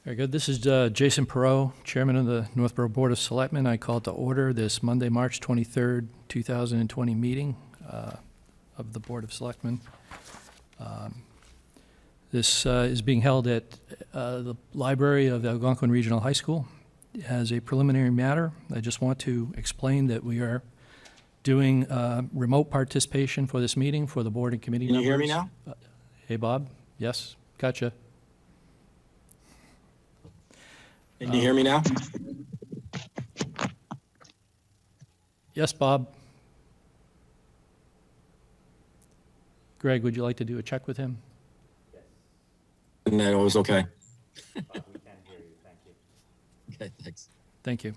Very good. This is Jason Perot, Chairman of the Northborough Board of Selectmen. I call to order this Monday, March 23rd, 2020 meeting of the Board of Selectmen. This is being held at the library of Algonquin Regional High School. As a preliminary matter, I just want to explain that we are doing remote participation for this meeting for the board and committee members. Can you hear me now? Hey, Bob. Yes, gotcha. Can you hear me now? Yes, Bob. Greg, would you like to do a check with him? And that was okay. We can hear you, thank you. Okay, thanks. Thank you.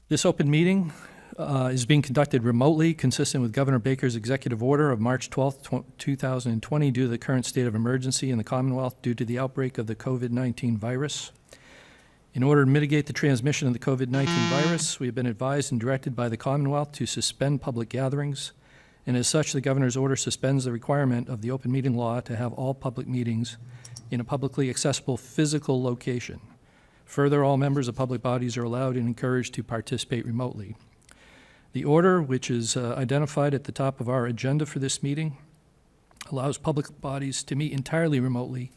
This open meeting is being conducted remotely, consistent with Governor Baker's executive order of March 12th, 2020, due to the current state of emergency in the Commonwealth due to the outbreak of the COVID-19 virus. In order to mitigate the transmission of the COVID-19 virus, we have been advised and directed by the Commonwealth to suspend public gatherings, and as such, the Governor's order suspends the requirement of the open meeting law to have all public meetings in a publicly accessible physical location. Further, all members of public bodies are allowed and encouraged to participate remotely. The order, which is identified at the top of our agenda for this meeting, allows public bodies to meet entirely remotely,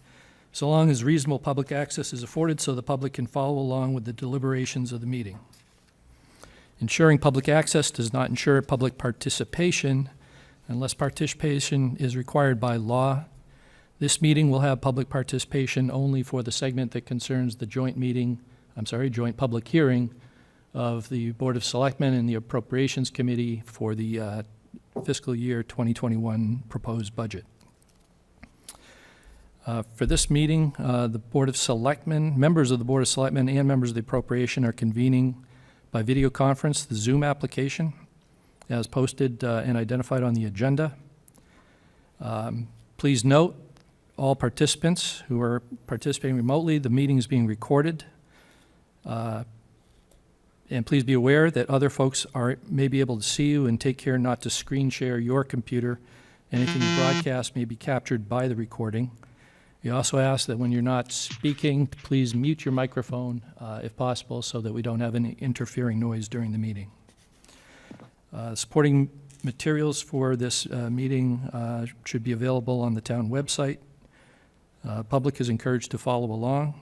so long as reasonable public access is afforded so the public can follow along with the deliberations of the meeting. Ensuring public access does not ensure public participation unless participation is required by law. This meeting will have public participation only for the segment that concerns the joint public hearing of the Board of Selectmen and the Appropriations Committee for the fiscal year 2021 proposed budget. For this meeting, the Board of Selectmen, members of the Board of Selectmen and members of the Appropriation are convening by video conference the Zoom application as posted and identified on the agenda. Please note, all participants who are participating remotely, the meeting is being recorded. And please be aware that other folks may be able to see you, and take care not to screen share your computer. Anything you broadcast may be captured by the recording. We also ask that when you're not speaking, please mute your microphone if possible so that we don't have any interfering noise during the meeting. Supporting materials for this meeting should be available on the town website. Public is encouraged to follow along.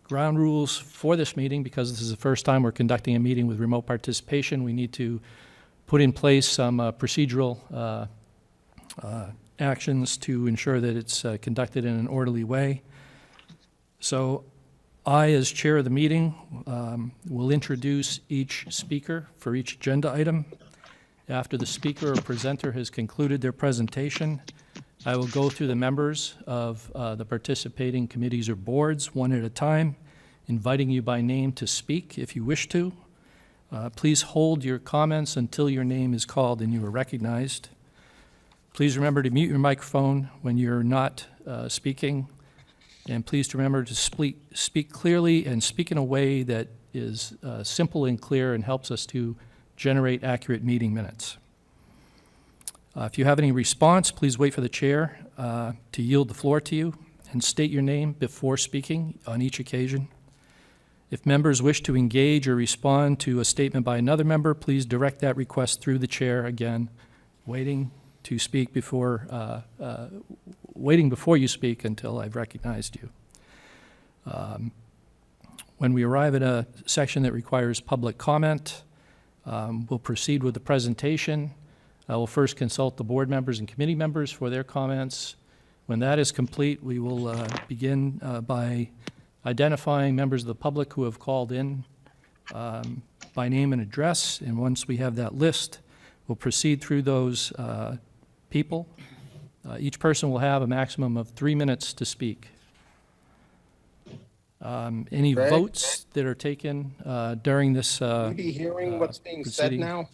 Ground rules for this meeting, because this is the first time we're conducting a meeting with remote participation, we need to put in place some procedural actions to ensure that it's conducted in an orderly way. So I, as chair of the meeting, will introduce each speaker for each agenda item. After the speaker or presenter has concluded their presentation, I will go through the members of the participating committees or boards one at a time, inviting you by name to speak if you wish to. Please hold your comments until your name is called and you are recognized. Please remember to mute your microphone when you're not speaking, and please remember to speak clearly and speak in a way that is simple and clear and helps us to generate accurate meeting minutes. If you have any response, please wait for the chair to yield the floor to you and state your name before speaking on each occasion. If members wish to engage or respond to a statement by another member, please direct that request through the chair, again, waiting before you speak until I've recognized you. When we arrive at a section that requires public comment, we'll proceed with the presentation. We'll first consult the board members and committee members for their comments. When that is complete, we will begin by identifying members of the public who have called in by name and address. And once we have that list, we'll proceed through those people. Each person will have a maximum of 3 minutes to speak. Any votes that are taken during this Will you be hearing what's being said proceeding? now?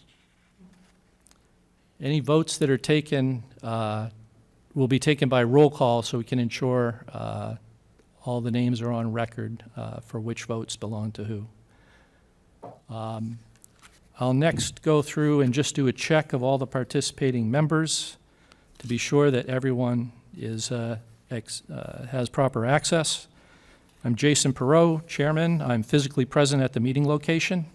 Any votes that are taken will be taken by roll call, so we can ensure all the names are on record for which votes belong to who. I'll next go through and just do a check of all the participating members to be sure that everyone is has proper access. I'm Jason Perot, Chairman. I'm physically present at the meeting location.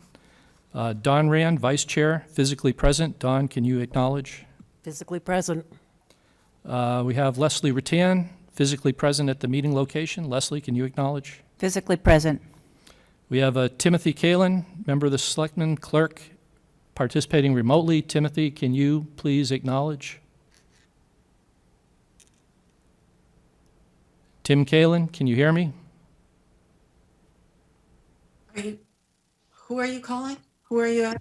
Don Rand, Vice Chair, physically present. Don, can you acknowledge? Physically present. We have Leslie Rattan, physically present at the meeting location. Leslie, can you acknowledge? Physically present. We have Timothy Kalin, member of the Selectmen, clerk, participating remotely. Timothy, can you please acknowledge? Tim Kalin, can you hear me? Who are you calling? Who are you?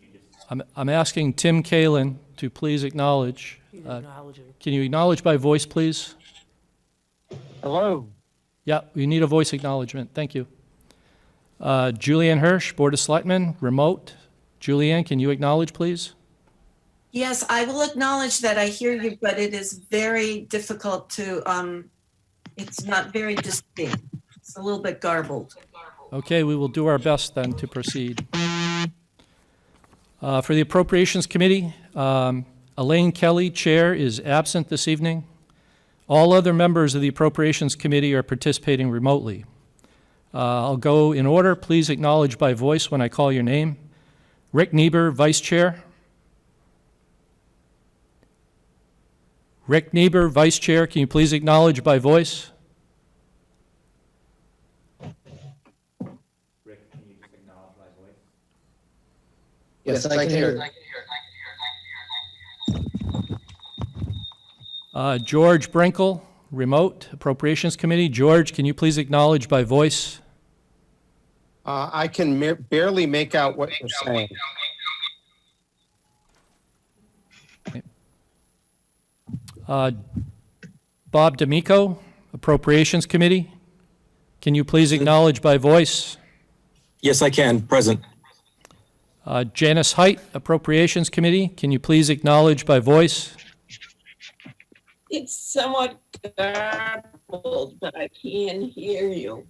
I'm asking Tim Kalin to please acknowledge. Acknowledging. Can you acknowledge by voice, please? Hello. Yeah, we need a voice acknowledgement. Thank you. Julianne Hirsch, Board of Selectmen, remote. Julianne, can you acknowledge, please? Yes, I will acknowledge that I hear you, but it is very difficult to, it's not very distinct. It's a little bit garbled. Okay, we will do our best then to proceed. For the Appropriations Committee, Elaine Kelly, Chair, is absent this evening. All other members of the Appropriations Committee are participating remotely. I'll go in order. Please acknowledge by voice when I call your name. Rick Niebuhr, Vice Chair. Rick Niebuhr, Vice Chair, can you please acknowledge by voice? Rick, can you just acknowledge my voice? Yes, I can hear. George Brinkle, remote, Appropriations Committee. George, can you please acknowledge by voice? I can barely make out what you're saying. Bob D'Amico, Appropriations Committee. Can you please acknowledge by voice? Yes, I can. Present. Janice Height, Appropriations Committee. Can you please acknowledge by voice? It's somewhat garbled, but I can hear you.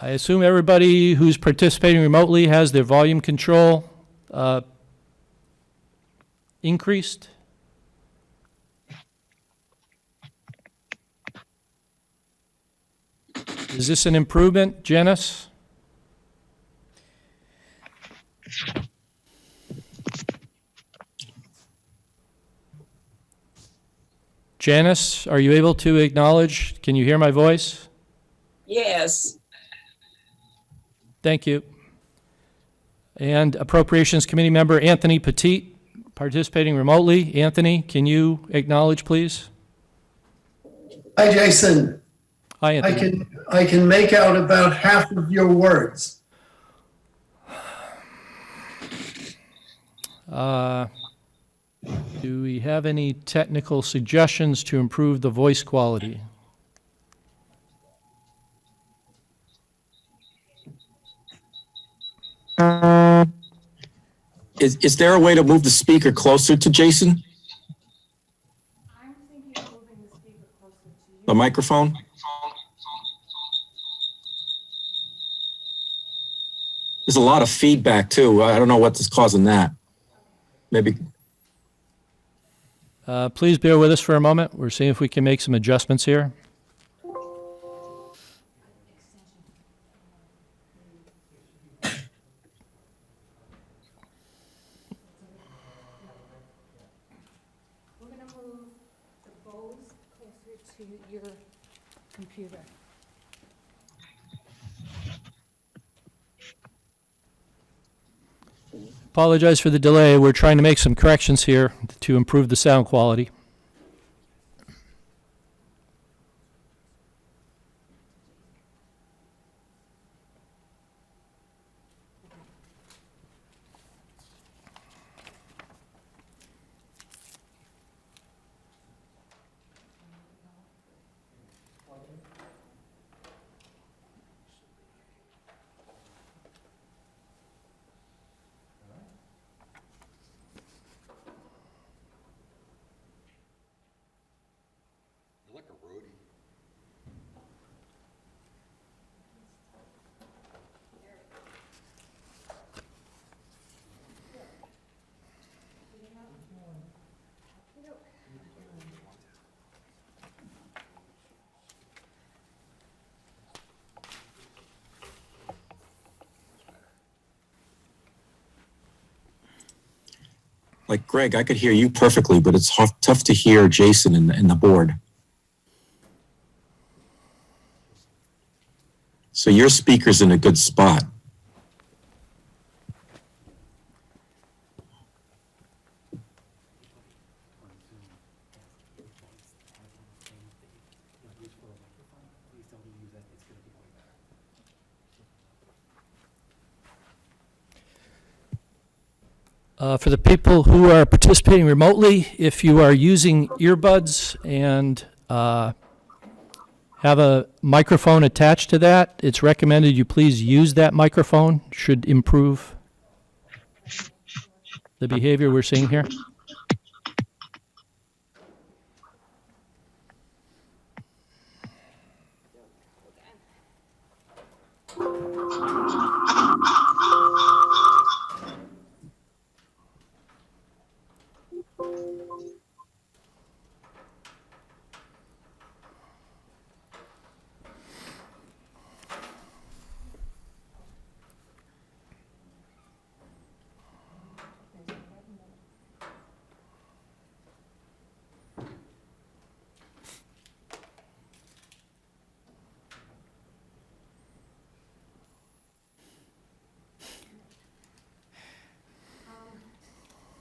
I assume everybody who's participating remotely has their volume control increased? Is this an improvement, Janice? Janice, are you able to acknowledge? Can you hear my voice? Yes, Thank you. And Appropriations Committee member Anthony Petit, participating remotely. Anthony, can you acknowledge, please? Hi, Jason. Hi, Anthony. I can make out about half of your words. Do we have any technical suggestions to improve the voice quality? Is there a way to move the speaker closer to Jason? I'm thinking of moving the speaker closer to you. The microphone? There's a lot of feedback too. I don't know what's causing that. Maybe. Please bear with us for a moment. We're seeing if we can make some adjustments here. We're going to move the Bose closer to your computer. Apologize for the delay. We're trying to make some corrections here to improve the sound quality. Like Greg, I could hear you perfectly, but it's tough to hear Jason in the board. So your speaker's in a good spot. For the people who are participating remotely, if you are using earbuds and have a microphone attached to that, it's recommended you please use that microphone. Should improve the behavior we're seeing here.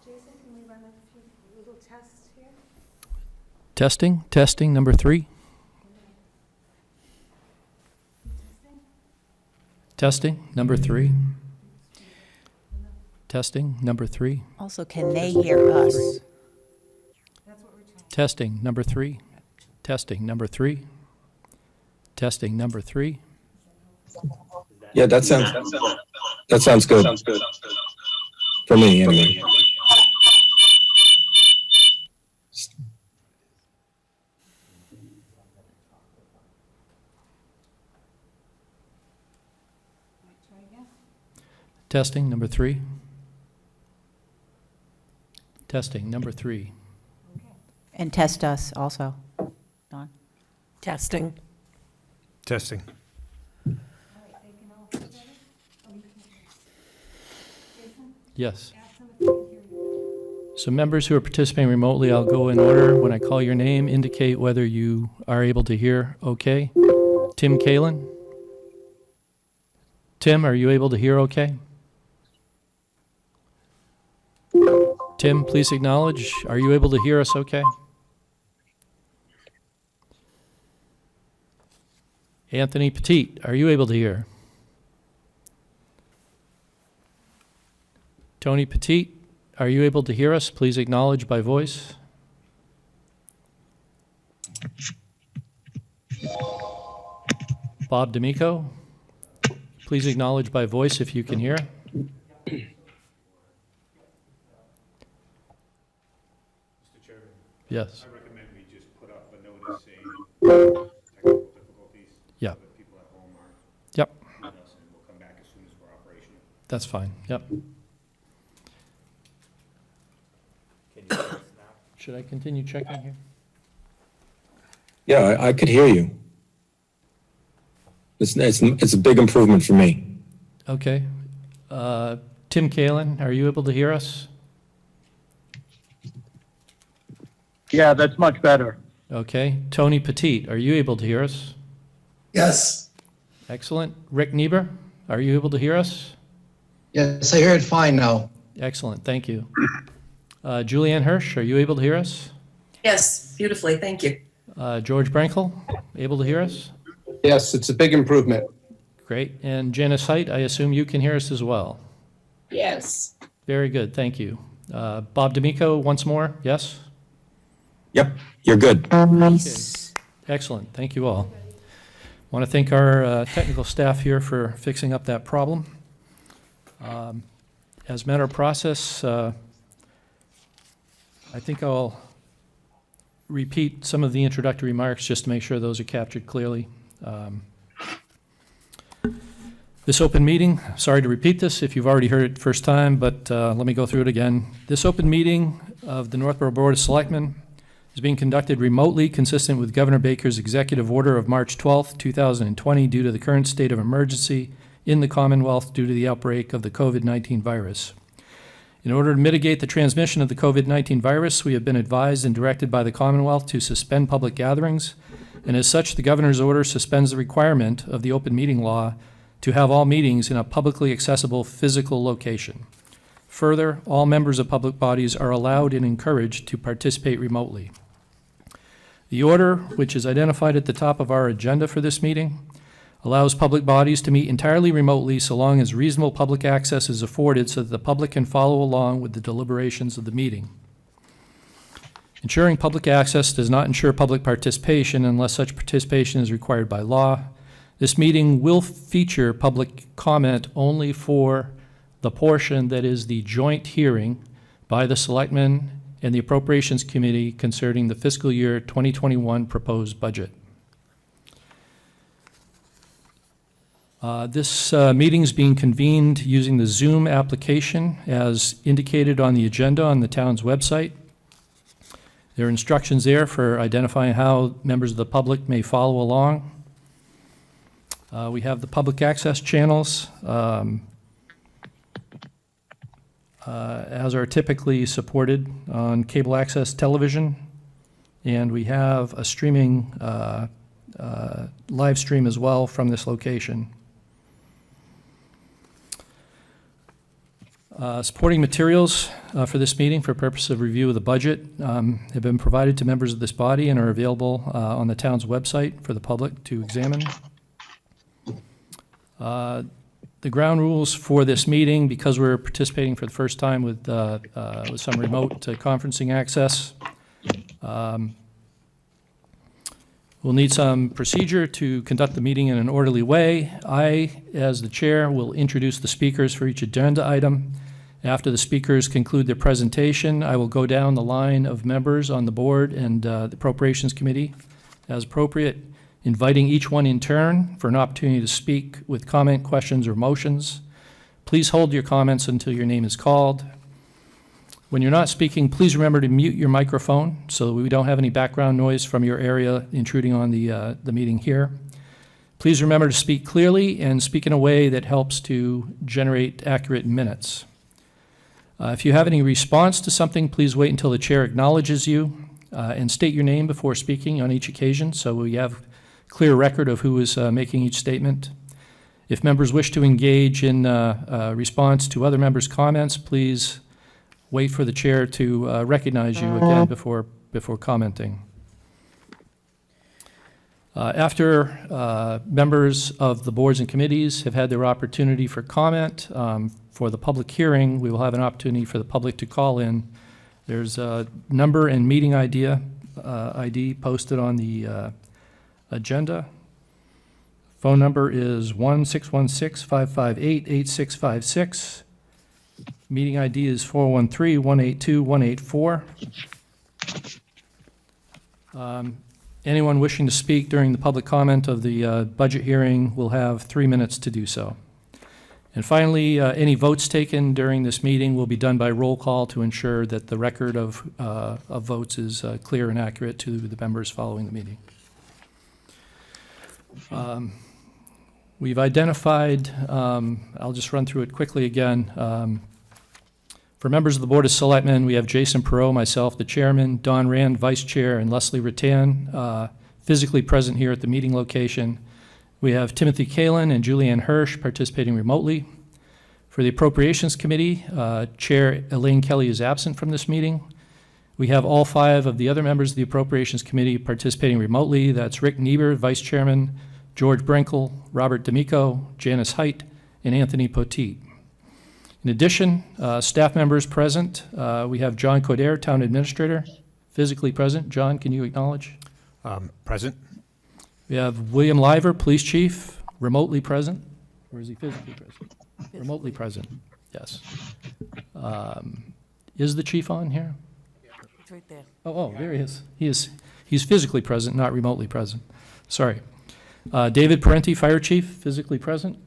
Jason, can we run a few little tests here? Testing, number 3. Testing, number 3. Testing, number 3. Also, can they hear us? That's what we're trying. Testing, number 3. Testing, number 3. Testing, number 3. Yeah, that sounds good. For me, anyway. Try again. Testing, number 3. Testing, number 3. And test us also. Dawn? Testing. Testing. All right, they can all hear better? Oh, you can hear us. Jason, Yes. ask them if they can hear you. So members who are participating remotely, I'll go in order. When I call your name, indicate whether you are able to hear okay. Tim Kalin? Tim, are you able to hear okay? Tim, please acknowledge. Are you able to hear us okay? Anthony Petit, are you able to hear? Tony Petit, are you able to hear us? Please acknowledge by voice. Bob D'Amico, please acknowledge by voice if you can hear. Mr. Chairman, Yes. I recommend we just put up a notice saying technical difficulties. Yeah. So that people at home aren't Yep, with us, and we'll come back as soon as we're operational. that's fine. Yep. Can you hear us now? Should I continue checking here? Yeah, I could hear you. It's a big improvement for me. Okay. Tim Kalin, are you able to hear us? Yeah, that's much better. Okay. Tony Petit, are you able to hear us? Yes. Excellent. Rick Niebuhr, are you able to hear us? Yes, I hear it fine now. Excellent, thank you. Julianne Hirsch, are you able to hear us? Yes, beautifully, thank you. George Brankel, able to hear us? Yes, it's a big improvement. Great. And Janice Height, I assume you can hear us as well? Yes. Very good, thank you. Bob D'Amico, once more, yes? Yep, you're good. Excellent, thank you all. Want to thank our technical staff here for fixing up that problem. As a matter of process, I think I'll repeat some of the introductory remarks just to make sure those are captured clearly. This open meeting, sorry to repeat this if you've already heard it first time, but let me go through it again. This open meeting of the Northborough Board of Selectmen is being conducted remotely, consistent with Governor Baker's executive order of March 12th, 2020, due to the current state of emergency in the Commonwealth due to the outbreak of the COVID-19 virus. In order to mitigate the transmission of the COVID-19 virus, we have been advised and directed by the Commonwealth to suspend public gatherings, and as such, the governor's order suspends the requirement of the open meeting law to have all meetings in a publicly accessible physical location. Further, all members of public bodies are allowed and encouraged to participate remotely. The order, which is identified at the top of our agenda for this meeting, allows public bodies to meet entirely remotely so long as reasonable public access is afforded so that the public can follow along with the deliberations of the meeting. Ensuring public access does not ensure public participation unless such participation is required by law. This meeting will feature public comment only for the portion that is the joint hearing by the Selectmen and the Appropriations Committee concerning the fiscal year 2021 proposed budget. This meeting is being convened using the Zoom application as indicated on the agenda on the town's website. There are instructions there for identifying how members of the public may follow along. We have the public access channels as are typically supported on cable access television, and we have a streaming live stream as well from this location. Supporting materials for this meeting for purpose of review of the budget have been provided to members of this body and are available on the town's website for the public to examine. The ground rules for this meeting, because we're participating for the first time with some remote conferencing access, we'll need some procedure to conduct the meeting in an orderly way. I, as the chair, will introduce the speakers for each agenda item. After the speakers conclude their presentation, I will go down the line of members on the board and the Appropriations Committee as appropriate, inviting each one in turn for an opportunity to speak with comment, questions, or motions. Please hold your comments until your name is called. When you're not speaking, please remember to mute your microphone so we don't have any background noise from your area intruding on the meeting here. Please remember to speak clearly and speak in a way that helps to generate accurate minutes. If you have any response to something, please wait until the chair acknowledges you and state your name before speaking on each occasion so we have clear record of who is making each statement. If members wish to engage in response to other members' comments, please wait for the chair to recognize you again before commenting. After members of the boards and committees have had their opportunity for comment, for the public hearing, we will have an opportunity for the public to call in. There's a number and meeting ID posted on the agenda. Phone number is 1-616-558-8656. Meeting ID is 413-182-184. Anyone wishing to speak during the public comment of the budget hearing will have 3 minutes to do so. And finally, any votes taken during this meeting will be done by roll call to ensure that the record of votes is clear and accurate to the members following the meeting. We've identified, I'll just run through it quickly again. For members of the Board of Selectmen, we have Jason Perot, myself, the chairman, Don Rand, vice chair, and Leslie Rattan, physically present here at the meeting location. We have Timothy Kalin and Julianne Hirsch participating remotely. For the Appropriations Committee, Chair Elaine Kelly is absent from this meeting. We have all 5 of the other members of the Appropriations Committee participating remotely. That's Rick Niebuhr, vice chairman, George Brinkle, Robert D'Amico, Janice Height, and Anthony Poteet. In addition, staff members present, we have John Coder, town administrator, physically present. John, can you acknowledge? Present. We have William Liver, police chief, remotely present. Or is he physically present? Remotely present, yes. Is the chief on here? It's right there. Oh, there he is. He's physically present, not remotely present. Sorry. David Parenti, fire chief, physically present.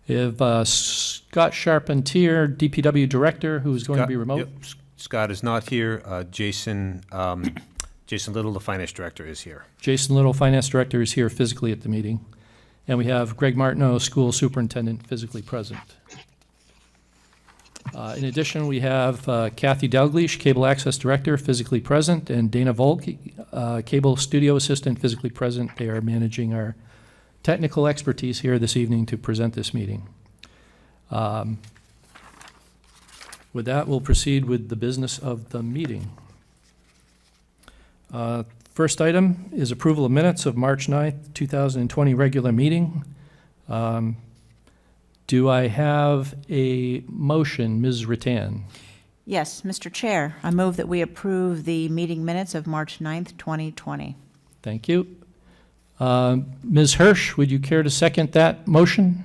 We have Scott Charpentier, DPW director, who is going to be remote. Yep. Scott is not here. Jason Little, the finance director, is here. Jason Little, finance director, is here physically at the meeting. And we have Greg Martineau, school superintendent, physically present. In addition, we have Kathy Dalglish, Cable Access Director, physically present, and Dana Volk, Cable Studio Assistant, physically present. They are managing our technical expertise here this evening to present this meeting. With that, we'll proceed with the business of the meeting. First item is approval of minutes of March 9th, 2020 regular meeting. Do I have a motion, Ms. Rattan? Yes, Mr. Chair, I move that we approve the meeting minutes of March 9th, 2020. Thank you. Ms. Hirsch, would you care to second that motion?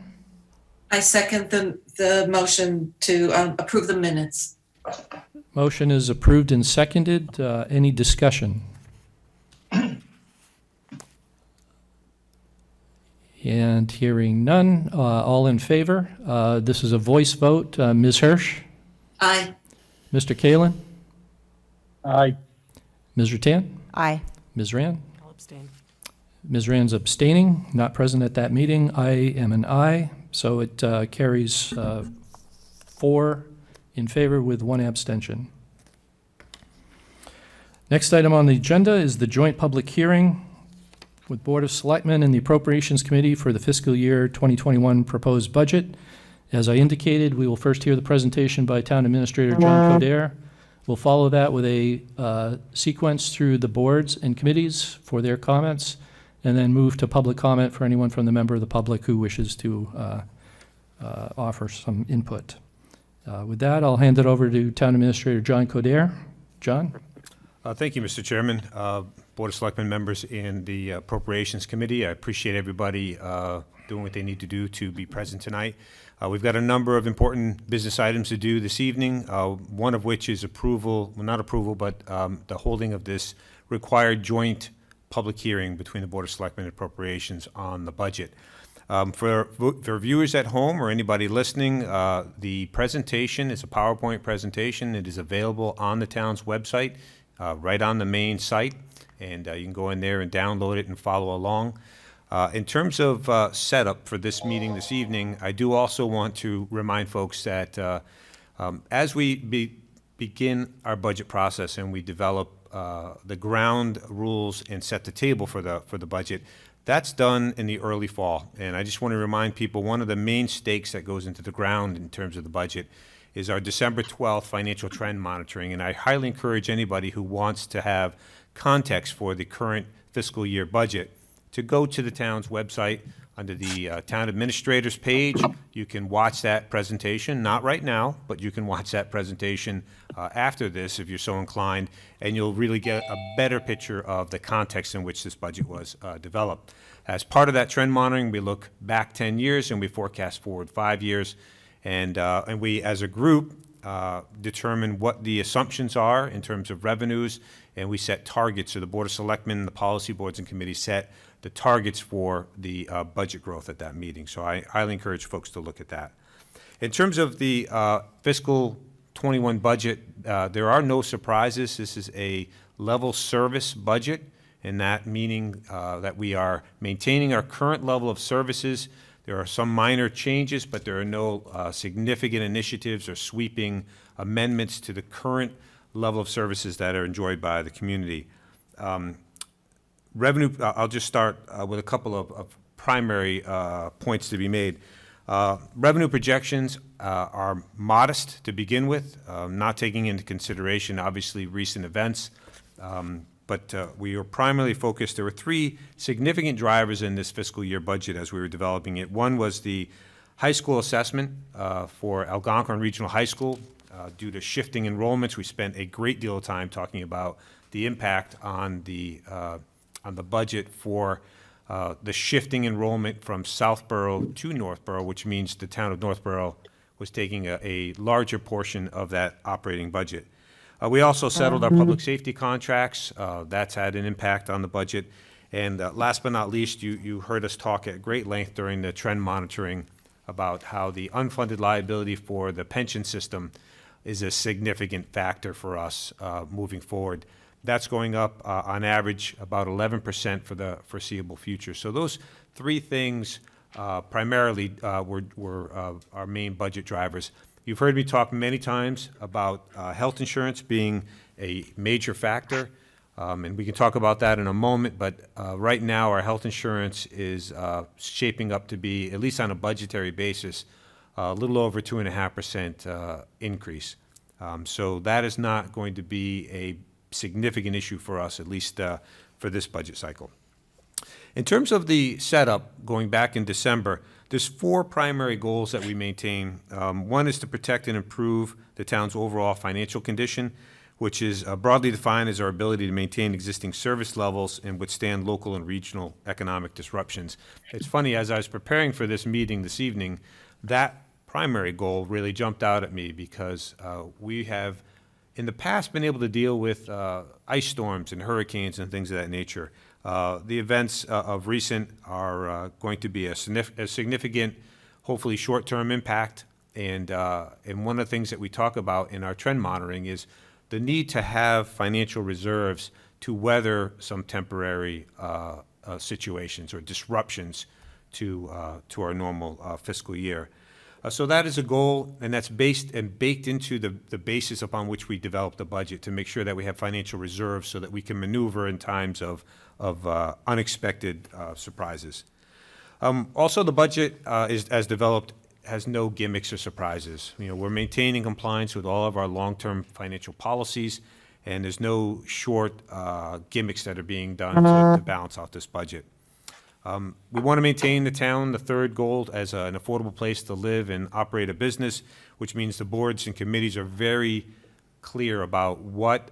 I second the motion to approve the minutes. Motion is approved and seconded. Any discussion? And hearing none, all in favor? This is a voice vote. Ms. Hirsch? Aye. Mr. Kalin? Aye. Ms. Rattan? Aye. Ms. Rand? I'll abstain. Ms. Rand's abstaining, not present at that meeting. I am an aye, so it carries 4 in favor with 1 abstention. Next item on the agenda is the joint public hearing with Board of Selectmen and the Appropriations Committee for the fiscal year 2021 proposed budget. As I indicated, we will first hear the presentation by Town Administrator John Codere. We'll follow that with a sequence through the boards and committees for their comments, and then move to public comment for anyone from the member of the public who wishes to offer some input. With that, I'll hand it over to Town Administrator John Codere. John? Thank you, Mr. Chairman, Board of Selectmen members and the Appropriations Committee. I appreciate everybody doing what they need to do to be present tonight. We've got a number of important business items to do this evening, one of which is approval, well, not approval, but the holding of this required joint public hearing between the Board of Selectmen and Appropriations on the budget. For viewers at home or anybody listening, the presentation is a PowerPoint presentation. It is available on the town's website, right on the main site, and you can go in there and download it and follow along. In terms of setup for this meeting this evening, I do also want to remind folks that as we begin our budget process and we develop the ground rules and set the table for the budget, that's done in the early fall. And I just want to remind people, one of the main stakes that goes into the ground in terms of the budget is our December 12th financial trend monitoring. And I highly encourage anybody who wants to have context for the current fiscal year budget to go to the town's website under the town administrator's page. You can watch that presentation, not right now, but you can watch that presentation after this if you're so inclined, and you'll really get a better picture of the context in which this budget was developed. As part of that trend monitoring, we look back 10 years and we forecast forward 5 years, and we as a group determine what the assumptions are in terms of revenues, and we set targets. So the Board of Selectmen, the policy boards and committees set the targets for the budget growth at that meeting. So I highly encourage folks to look at that. In terms of the fiscal 21 budget, there are no surprises. This is a level service budget, and that meaning that we are maintaining our current level of services. There are some minor changes, but there are no significant initiatives or sweeping amendments to the current level of services that are enjoyed by the community. Revenue, I'll just start with a couple of primary points to be made. Revenue projections are modest to begin with, not taking into consideration, obviously, recent events. But we are primarily focused. There were 3 significant drivers in this fiscal year budget as we were developing it. One was the high school assessment for Algonquin Regional High School. Due to shifting enrollments, we spent a great deal of time talking about the impact on the budget for the shifting enrollment from Southborough to Northborough, which means the town of Northborough was taking a larger portion of that operating budget. We also settled our public safety contracts. That's had an impact on the budget. And last but not least, you heard us talk at great length during the trend monitoring about how the unfunded liability for the pension system is a significant factor for us moving forward. That's going up on average about 11% for the foreseeable future. So those 3 things primarily were our main budget drivers. You've heard me talk many times about health insurance being a major factor, and we can talk about that in a moment, but right now, our health insurance is shaping up to be, at least on a budgetary basis, a little over 2.5% increase. So that is not going to be a significant issue for us, at least for this budget cycle. In terms of the setup, going back in December, there's 4 primary goals that we maintain. One is to protect and improve the town's overall financial condition, which is broadly defined as our ability to maintain existing service levels and withstand local and regional economic disruptions. It's funny, as I was preparing for this meeting this evening, that primary goal really jumped out at me because we have, in the past, been able to deal with ice storms and hurricanes and things of that nature. The events of recent are going to be a significant, hopefully short-term impact. And one of the things that we talk about in our trend monitoring is the need to have financial reserves to weather some temporary situations or disruptions to our normal fiscal year. So that is a goal, and that's based and baked into the basis upon which we develop the budget to make sure that we have financial reserves so that we can maneuver in times of unexpected surprises. Also, the budget is, as developed, has no gimmicks or surprises. You know, we're maintaining compliance with all of our long-term financial policies, and there's no short gimmicks that are being done to balance out this budget. We want to maintain the town, the third goal, as an affordable place to live and operate a business, which means the boards and committees are very clear about what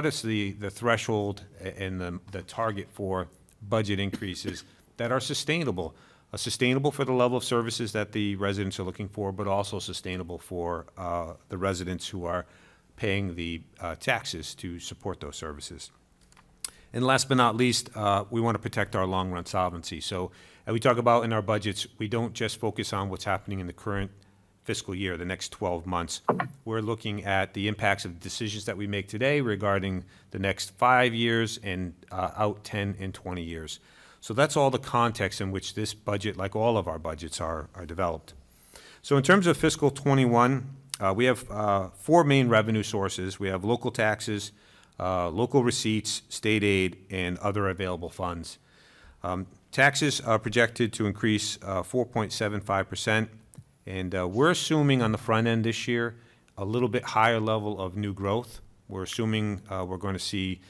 is the threshold and the target for budget increases that are sustainable. Sustainable for the level of services that the residents are looking for, but also sustainable for the residents who are paying the taxes to support those services. And last but not least, we want to protect our long-run solvency. So as we talk about in our budgets, we don't just focus on what's happening in the current fiscal year, the next 12 months. We're looking at the impacts of the decisions that we make today regarding the next 5 years and out 10 and 20 years. So that's all the context in which this budget, like all of our budgets, are developed. So in terms of fiscal 21, we have 4 main revenue sources. We have local taxes, local receipts, state aid, and other available funds. Taxes are projected to increase 4.75%, and we're assuming on the front end this year a little bit higher level of new growth. We're assuming we're going to see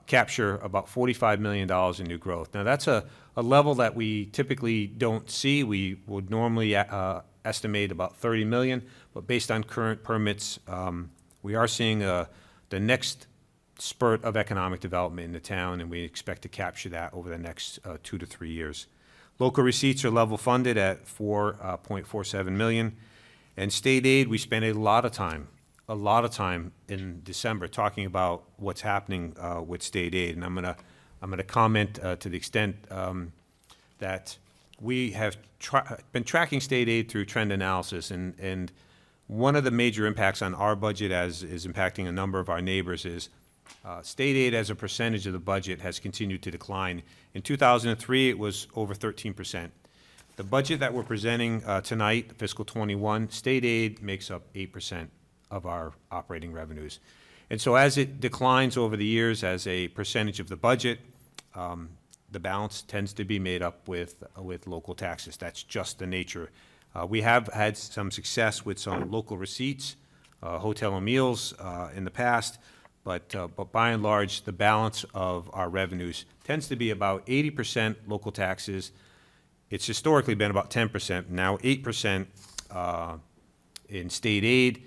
capture about $45 million in new growth. Now, that's a level that we typically don't see. We would normally estimate about $30 million, but based on current permits, we are seeing the next spurt of economic development in the town, and we expect to capture that over the next 2 to 3 years. Local receipts are level funded at $4.47 million, and state aid, we spent a lot of time in December talking about what's happening with state aid, and I'm gonna comment to the extent that we have been tracking state aid through trend analysis, and one of the major impacts on our budget, as is impacting a number of our neighbors, is state aid as a percentage of the budget has continued to decline. In 2003, it was over 13%. The budget that we're presenting tonight, fiscal 21, state aid makes up 8% of our operating revenues. And so as it declines over the years as a percentage of the budget, the balance tends to be made up with local taxes. That's just the nature. We have had some success with some local receipts, hotel and meals in the past, but by and large, the balance of our revenues tends to be about 80% local taxes. It's historically been about 10%, now 8% in state aid,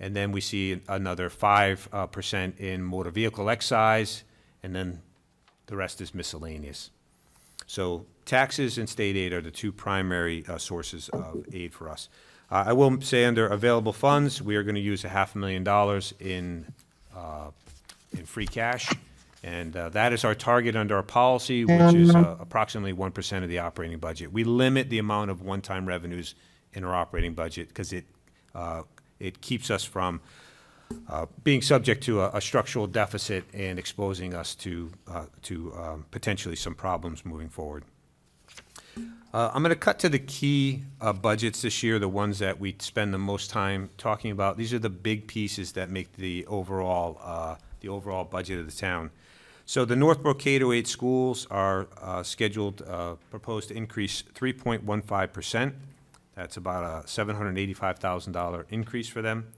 and then we see another 5% in motor vehicle excise, and then the rest is miscellaneous. So taxes and state aid are the 2 primary sources of aid for us. I will say under available funds, we are going to use $500,000 in free cash, and that is our target under our policy, which is approximately 1% of the operating budget. We limit the amount of one-time revenues in our operating budget because it keeps us from being subject to a structural deficit and exposing us to potentially some problems moving forward. I'm going to cut to the key budgets this year, the ones that we spend the most time talking about. These are the big pieces that make the overall budget of the town. So the Northborough K-8 schools are proposed to increase 3.15%. That's about a $785,000 increase for them.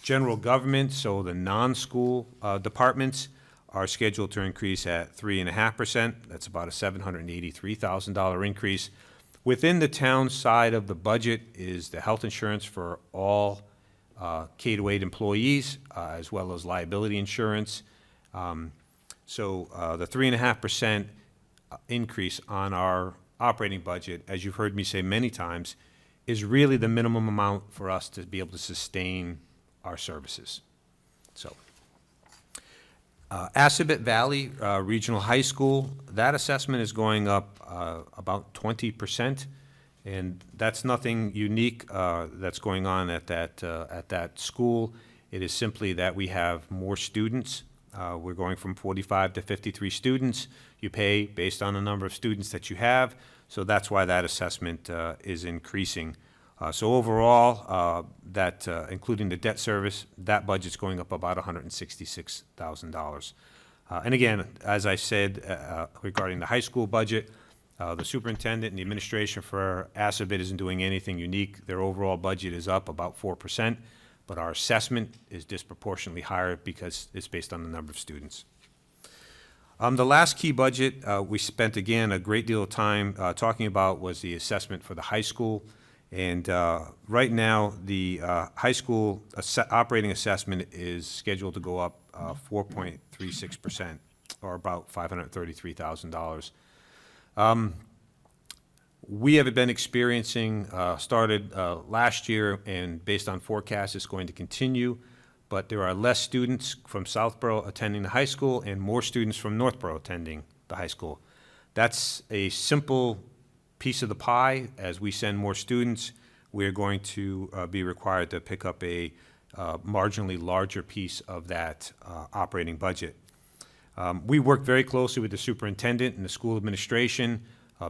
General government, so the non-school departments, are scheduled to increase at 3.5%. That's about a $783,000 increase. Within the town side of the budget is the health insurance for all K-8 employees, as well as liability insurance. So the 3.5% increase on our operating budget, as you've heard me say many times, is really the minimum amount for us to be able to sustain our services. So, Assabet Valley Regional High School, that assessment is going up about 20%, and that's nothing unique that's going on at that school. It is simply that we have more students. We're going from 45 to 53 students. You pay based on the number of students that you have, so that's why that assessment is increasing. So overall, including the debt service, that budget's going up about $166,000. And again, as I said regarding the high school budget, the superintendent and the administration for Assabet isn't doing anything unique. Their overall budget is up about 4%, but our assessment is disproportionately higher because it's based on the number of students. The last key budget we spent, again, a great deal of time talking about was the assessment for the high school. And right now, the high school operating assessment is scheduled to go up 4.36%, or about $533,000. We have been experiencing, started last year, and based on forecasts, it's going to continue, but there are less students from Southborough attending the high school and more students from Northborough attending the high school. That's a simple piece of the pie. As we send more students, we're going to be required to pick up a marginally larger piece of that operating budget. We work very closely with the superintendent and the school administration,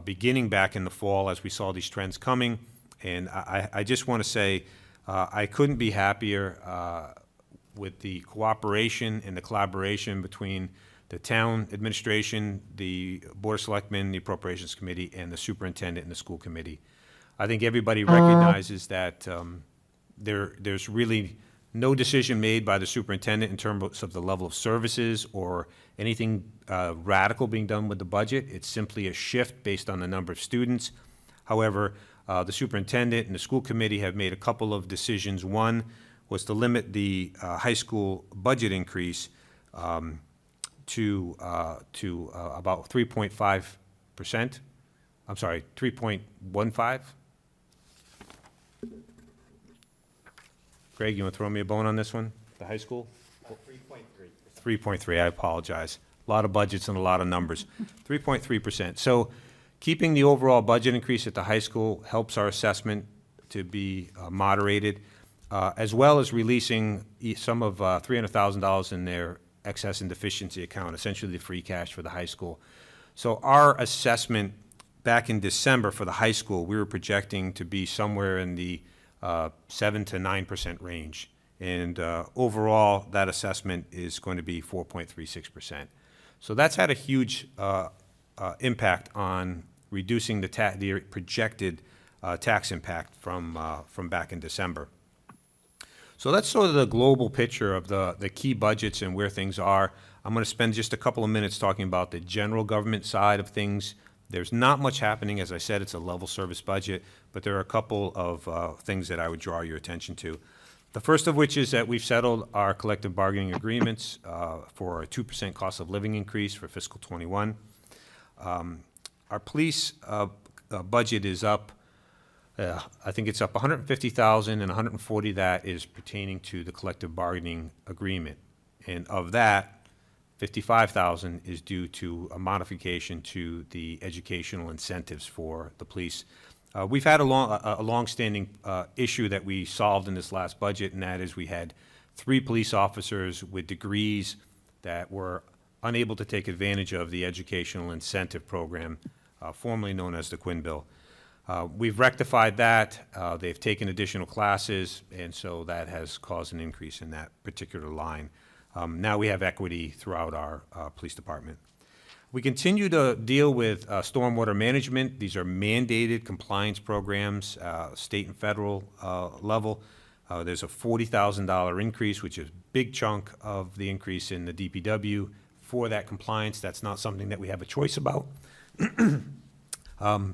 beginning back in the fall as we saw these trends coming. And I just want to say I couldn't be happier with the cooperation and the collaboration between the town administration, the Board of Selectmen, the Appropriations Committee, and the superintendent and the school committee. I think everybody recognizes that there's really no decision made by the superintendent in terms of the level of services or anything radical being done with the budget. It's simply a shift based on the number of students. However, the superintendent and the school committee have made a couple of decisions. One was to limit the high school budget increase to about 3.5%. I'm sorry, 3.15. Greg, you want to throw me a bone on this one? The high school? 3.3. 3.3, I apologize. A lot of budgets and a lot of numbers. 3.3%. So keeping the overall budget increase at the high school helps our assessment to be moderated, as well as releasing some of $300,000 in their excess and deficiency account, essentially the free cash for the high school. So our assessment back in December for the high school, we were projecting to be somewhere in the 7 to 9% range. And overall, that assessment is going to be 4.36%. So that's had a huge impact on reducing the projected tax impact from back in December. So that's sort of the global picture of the key budgets and where things are. I'm going to spend just a couple of minutes talking about the general government side of things. There's not much happening. As I said, it's a level service budget, but there are a couple of things that I would draw your attention to. The first of which is that we've settled our collective bargaining agreements for a 2% cost of living increase for fiscal '21. Our police budget is up. I think it's up $150,000, and $140,000 of that is pertaining to the collective bargaining agreement. And of that, $55,000 is due to a modification to the educational incentives for the police. We've had a long-standing issue that we solved in this last budget, and that is we had 3 police officers with degrees that were unable to take advantage of the educational incentive program formerly known as the Quinn Bill. We've rectified that. They've taken additional classes, and so that has caused an increase in that particular line. Now we have equity throughout our police department. We continue to deal with stormwater management. These are mandated compliance programs, state and federal level. There's a $40,000 increase, which is a big chunk of the increase in the DPW for that compliance. That's not something that we have a choice about.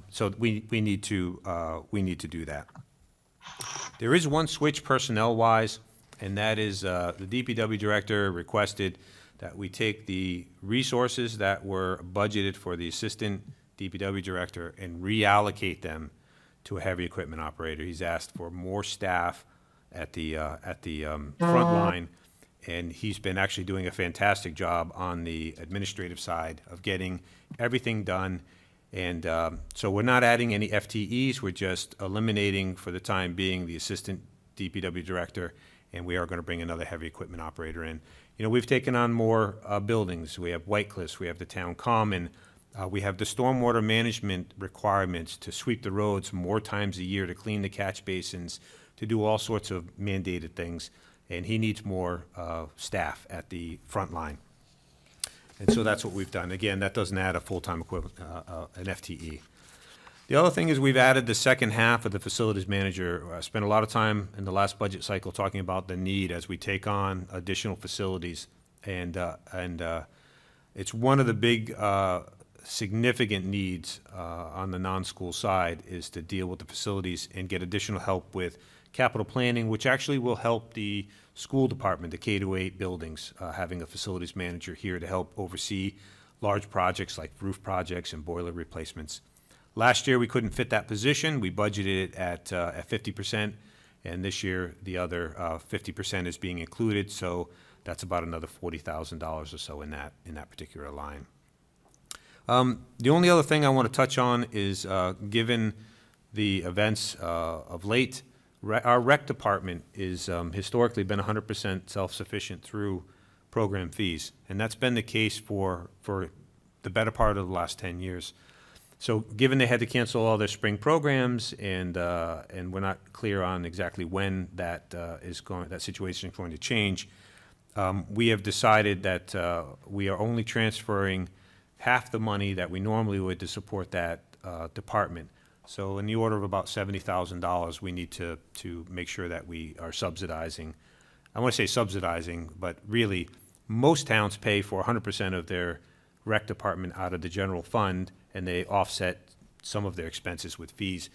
So we need to do that. There is one switch personnel-wise, and that is the DPW director requested that we take the resources that were budgeted for the assistant DPW director and reallocate them to a heavy equipment operator. He's asked for more staff at the front line, and he's been actually doing a fantastic job on the administrative side of getting everything done. And so we're not adding any FTEs, we're just eliminating for the time being the assistant DPW director, and we are going to bring another heavy equipment operator in. You know, we've taken on more buildings. We have White Cliffs, we have the town common, we have the stormwater management requirements to sweep the roads more times a year, to clean the catch basins, to do all sorts of mandated things, and he needs more staff at the front line. And so that's what we've done. Again, that doesn't add a full-time equivalent, an FTE. The other thing is we've added the second half of the facilities manager. I spent a lot of time in the last budget cycle talking about the need as we take on additional facilities. And it's one of the big significant needs on the non-school side is to deal with the facilities and get additional help with capital planning, which actually will help the school department, the K-8 buildings, having a facilities manager here to help oversee large projects like roof projects and boiler replacements. Last year, we couldn't fit that position. We budgeted it at 50%, and this year, the other 50% is being included, so that's about another $40,000 or so in that particular line. The only other thing I want to touch on is, given the events of late, our rec department is historically been 100% self-sufficient through program fees, and that's been the case for the better part of the last 10 years. So given they had to cancel all their spring programs, and we're not clear on exactly when that situation is going to change, we have decided that we are only transferring half the money that we normally would to support that department. So in the order of about $70,000, we need to make sure that we are subsidizing. I want to say subsidizing, but really, most towns pay for 100% of their rec department out of the general fund, and they offset some of their expenses with fees.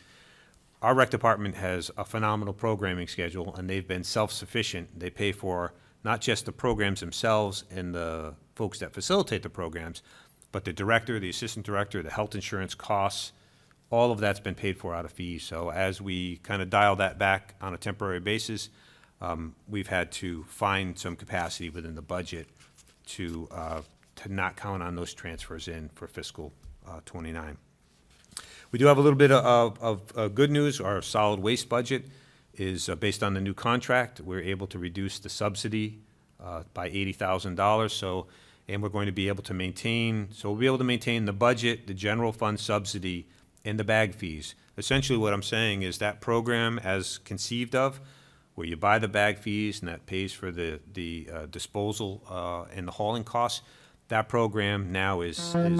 Our rec department has a phenomenal programming schedule, and they've been self-sufficient. They pay for not just the programs themselves and the folks that facilitate the programs, but the director, the assistant director, the health insurance costs, all of that's been paid for out of fees. So as we kind of dial that back on a temporary basis, we've had to find some capacity within the budget to not count on those transfers in for fiscal 29. We do have a little bit of good news. Our solid waste budget is based on the new contract. We're able to reduce the subsidy by $80,000. So, and we're going to be able to maintain, so we'll be able to maintain the budget, the general fund subsidy, and the bag fees. Essentially what I'm saying is that program as conceived of, where you buy the bag fees and that pays for the disposal and the hauling costs, that program now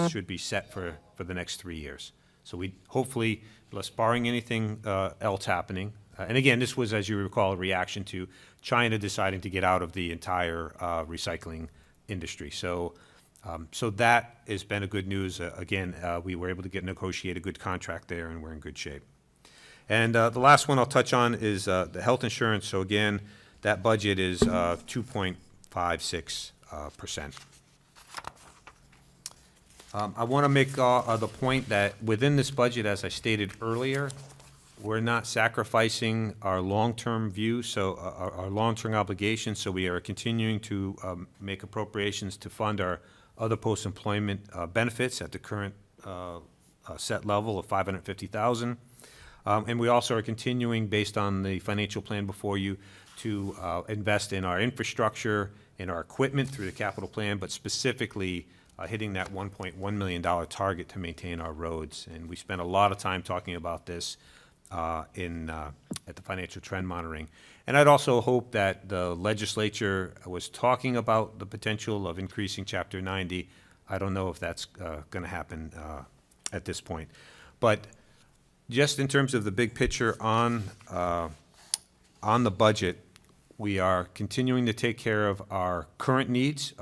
should be set for the next 3 years. So we hopefully, less barring anything else happening, and again, this was, as you recall, a reaction to China deciding to get out of the entire recycling industry. So that has been a good news. Again, we were able to negotiate a good contract there, and we're in good shape. And the last one I'll touch on is the health insurance. So again, that budget is 2.56%. I want to make the point that within this budget, as I stated earlier, we're not sacrificing our long-term view, so our long-term obligations. So we are continuing to make appropriations to fund our other post-employment benefits at the current set level of $550,000. And we also are continuing, based on the financial plan before you, to invest in our infrastructure, in our equipment through the capital plan, but specifically hitting that $1.1 million target to maintain our roads. And we spent a lot of time talking about this at the financial trend monitoring. And I'd also hope that the legislature was talking about the potential of increasing Chapter 90. I don't know if that's going to happen at this point. But just in terms of the big picture on the budget, we are continuing to take care of our current needs.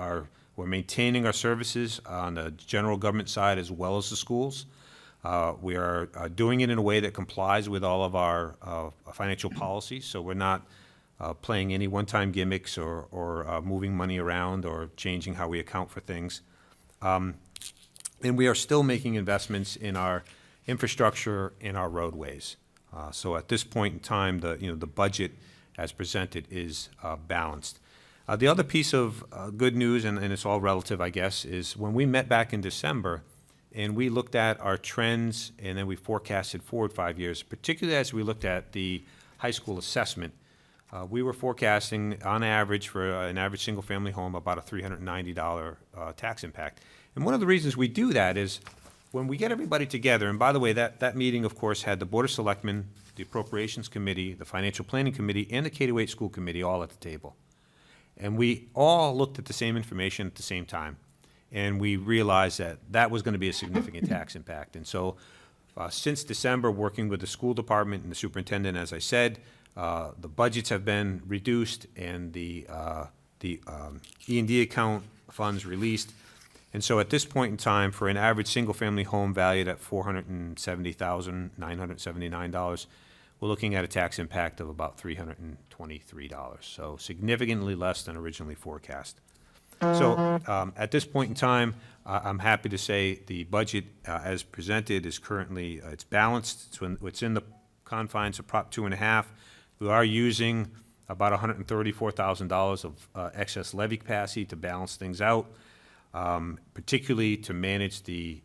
We're maintaining our services on the general government side as well as the schools. We are doing it in a way that complies with all of our financial policies, so we're not playing any one-time gimmicks or moving money around or changing how we account for things. And we are still making investments in our infrastructure and our roadways. So at this point in time, the budget as presented is balanced. The other piece of good news, and it's all relative, I guess, is when we met back in December and we looked at our trends and then we forecasted forward 5 years, particularly as we looked at the high school assessment, we were forecasting on average for an average single-family home about a $390 tax impact. And one of the reasons we do that is when we get everybody together, and by the way, that meeting, of course, had the Board of Selectmen, the Appropriations Committee, the Financial Planning Committee, and the K-8 School Committee all at the table. And we all looked at the same information at the same time. And we realized that that was going to be a significant tax impact. And so since December, working with the school department and the superintendent, as I said, the budgets have been reduced and the E&D account funds released. And so at this point in time, for an average single-family home valued at $470,979, we're looking at a tax impact of about $323, so significantly less than originally forecast. So at this point in time, I'm happy to say the budget as presented is currently, it's balanced. It's in the confines of Prop 2.5. We are using about $134,000 of excess levy capacity to balance things out, particularly to manage the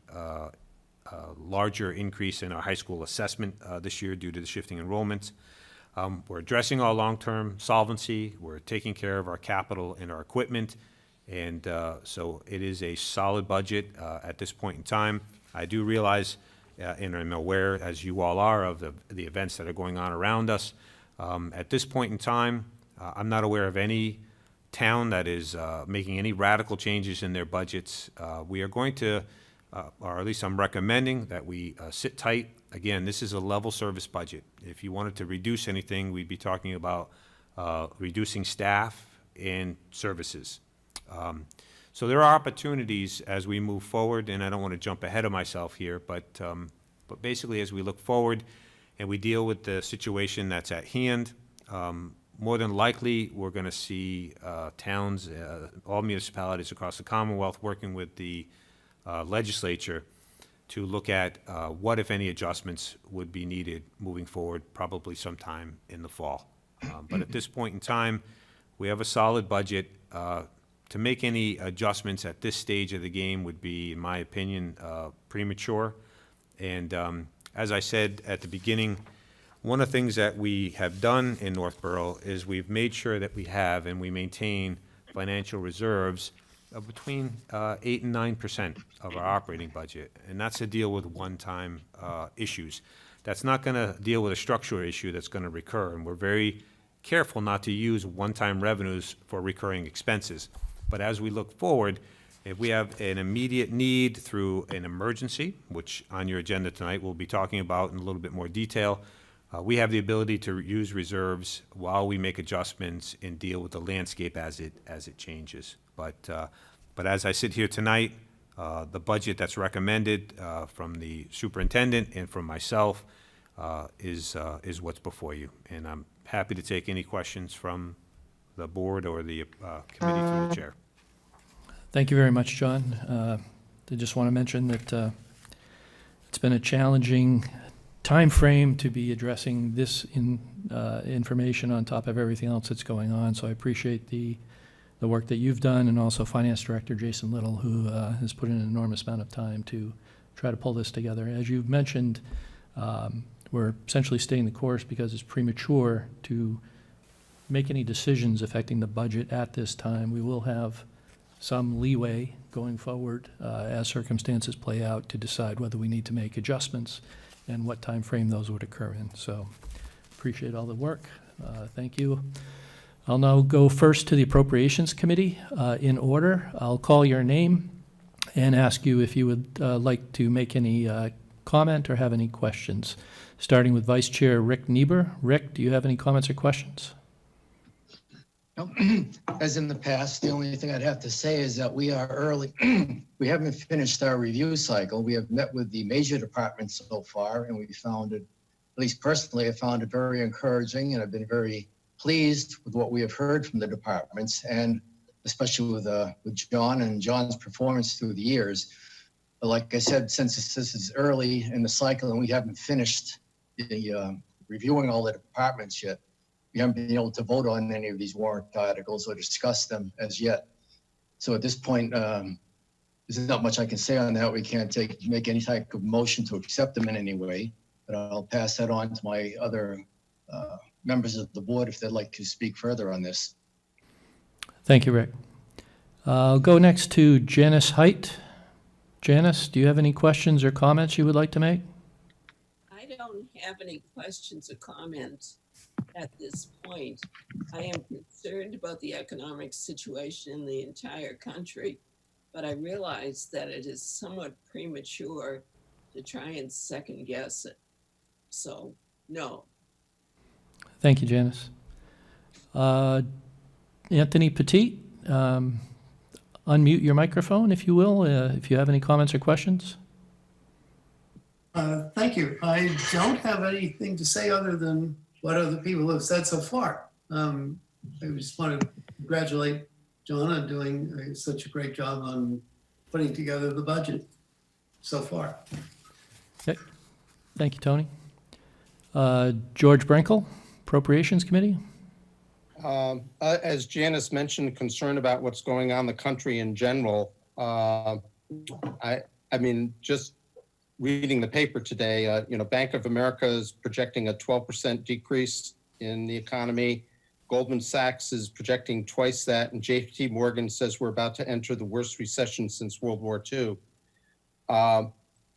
larger increase in our high school assessment this year due to the shifting enrollments. We're addressing our long-term solvency. We're taking care of our capital and our equipment. And so it is a solid budget at this point in time. I do realize, and I'm aware, as you all are, of the events that are going on around us. At this point in time, I'm not aware of any town that is making any radical changes in their budgets. We are going to, or at least I'm recommending, that we sit tight. Again, this is a level service budget. If you wanted to reduce anything, we'd be talking about reducing staff and services. So there are opportunities as we move forward, and I don't want to jump ahead of myself here, but basically as we look forward and we deal with the situation that's at hand, more than likely we're going to see towns, all municipalities across the Commonwealth working with the legislature to look at what, if any, adjustments would be needed moving forward, probably sometime in the fall. But at this point in time, we have a solid budget. To make any adjustments at this stage of the game would be, in my opinion, premature. And as I said at the beginning, one of the things that we have done in Northborough is we've made sure that we have and we maintain financial reserves of between 8 and 9% of our operating budget. And that's to deal with one-time issues. That's not going to deal with a structural issue that's going to recur. And we're very careful not to use one-time revenues for recurring expenses. But as we look forward, if we have an immediate need through an emergency, which on your agenda tonight we'll be talking about in a little bit more detail, we have the ability to use reserves while we make adjustments and deal with the landscape as it changes. But as I sit here tonight, the budget that's recommended from the superintendent and from myself is what's before you. And I'm happy to take any questions from the board or the committee through the chair. Thank you very much, John. I just want to mention that it's been a challenging time frame to be addressing this information on top of everything else that's going on. So I appreciate the work that you've done, and also Finance Director Jason Little, who has put in an enormous amount of time to try to pull this together. As you've mentioned, we're essentially staying the course because it's premature to make any decisions affecting the budget at this time. We will have some leeway going forward as circumstances play out to decide whether we need to make adjustments and what time frame those would occur in. So appreciate all the work. Thank you. I'll now go first to the Appropriations Committee in order. I'll call your name and ask you if you would like to make any comment or have any questions. Starting with Vice Chair Rick Niebuhr. Rick, do you have any comments or questions? No. As in the past, the only thing I'd have to say is that we are early. We haven't finished our review cycle. We have met with the major departments so far, and we found it, at least personally, I found it very encouraging, and I've been very pleased with what we have heard from the departments, and especially with John and John's performance through the years. But like I said, since this is early in the cycle and we haven't finished the reviewing all the departments yet, we haven't been able to vote on any of these warrant articles or discuss them as yet. So at this point, there's not much I can say on that. We can't make any type of motion to accept them in any way, but I'll pass that on to my other members of the board if they'd like to speak further on this. Thank you, Rick. I'll go next to Janice Height. Janice, do you have any questions or comments you would like to make? I don't have any questions or comments at this point. I am concerned about the economic situation in the entire country, but I realize that it is somewhat premature to try and second guess it. So, no. Thank you, Janice. Anthony Petit, unmute your microphone, if you will, if you have any comments or questions. Thank you. I don't have anything to say other than what other people have said so far. I just want to congratulate John on doing such a great job on putting together the budget so far. Okay. Thank you, Tony. George Brinkle, Appropriations Committee. As Janice mentioned, concerned about what's going on in the country in general. I mean, just reading the paper today, Bank of America is projecting a 12% decrease in the economy. Goldman Sachs is projecting twice that, and JP Morgan says we're about to enter the worst recession since World War II.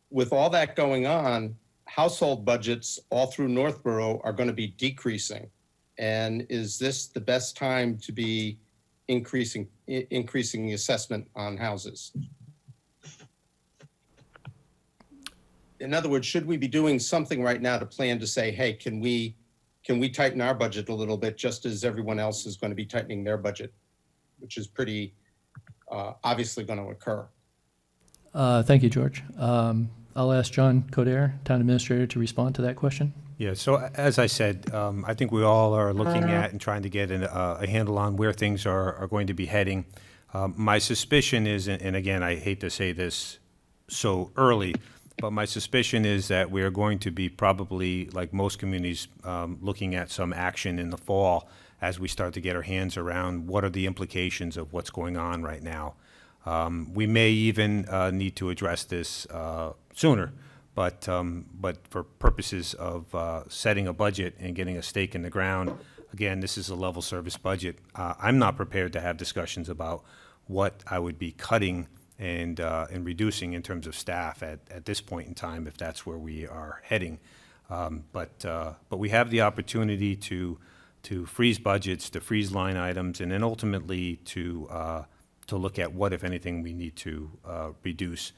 With all that going on, household budgets all through Northborough are going to be decreasing. And is this the best time to be increasing the assessment on houses? In other words, should we be doing something right now to plan to say, hey, can we tighten our budget a little bit just as everyone else is going to be tightening their budget, which is pretty obviously going to occur? Thank you, George. I'll ask John Coder, Town Administrator, to respond to that question. Yeah, so as I said, I think we all are looking at and trying to get a handle on where things are going to be heading. My suspicion is, and again, I hate to say this so early, but my suspicion is that we are going to be probably, like most communities, looking at some action in the fall as we start to get our hands around what are the implications of what's going on right now. We may even need to address this sooner, but for purposes of setting a budget and getting a stake in the ground, again, this is a level service budget. I'm not prepared to have discussions about what I would be cutting and reducing in terms of staff at this point in time, if that's where we are heading. But we have the opportunity to freeze budgets, to freeze line items, and then ultimately to look at what, if anything, we need to reduce.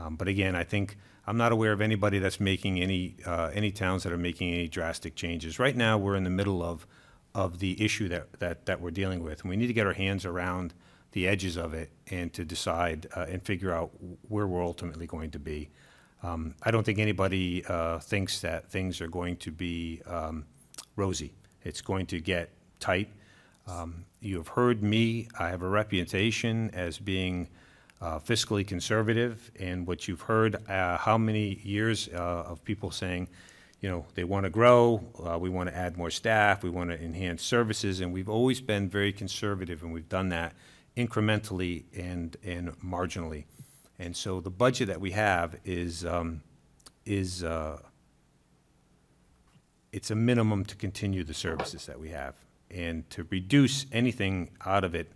But again, I think I'm not aware of anybody that's making any towns that are making any drastic changes. Right now, we're in the middle of the issue that we're dealing with, and we need to get our hands around the edges of it and to decide and figure out where we're ultimately going to be. I don't think anybody thinks that things are going to be rosy. It's going to get tight. You have heard me. I have a reputation as being fiscally conservative, and what you've heard, how many years of people saying, they want to grow, we want to add more staff, we want to enhance services, and we've always been very conservative, and we've done that incrementally and marginally. And so the budget that we have is it's a minimum to continue the services that we have. And to reduce anything out of it,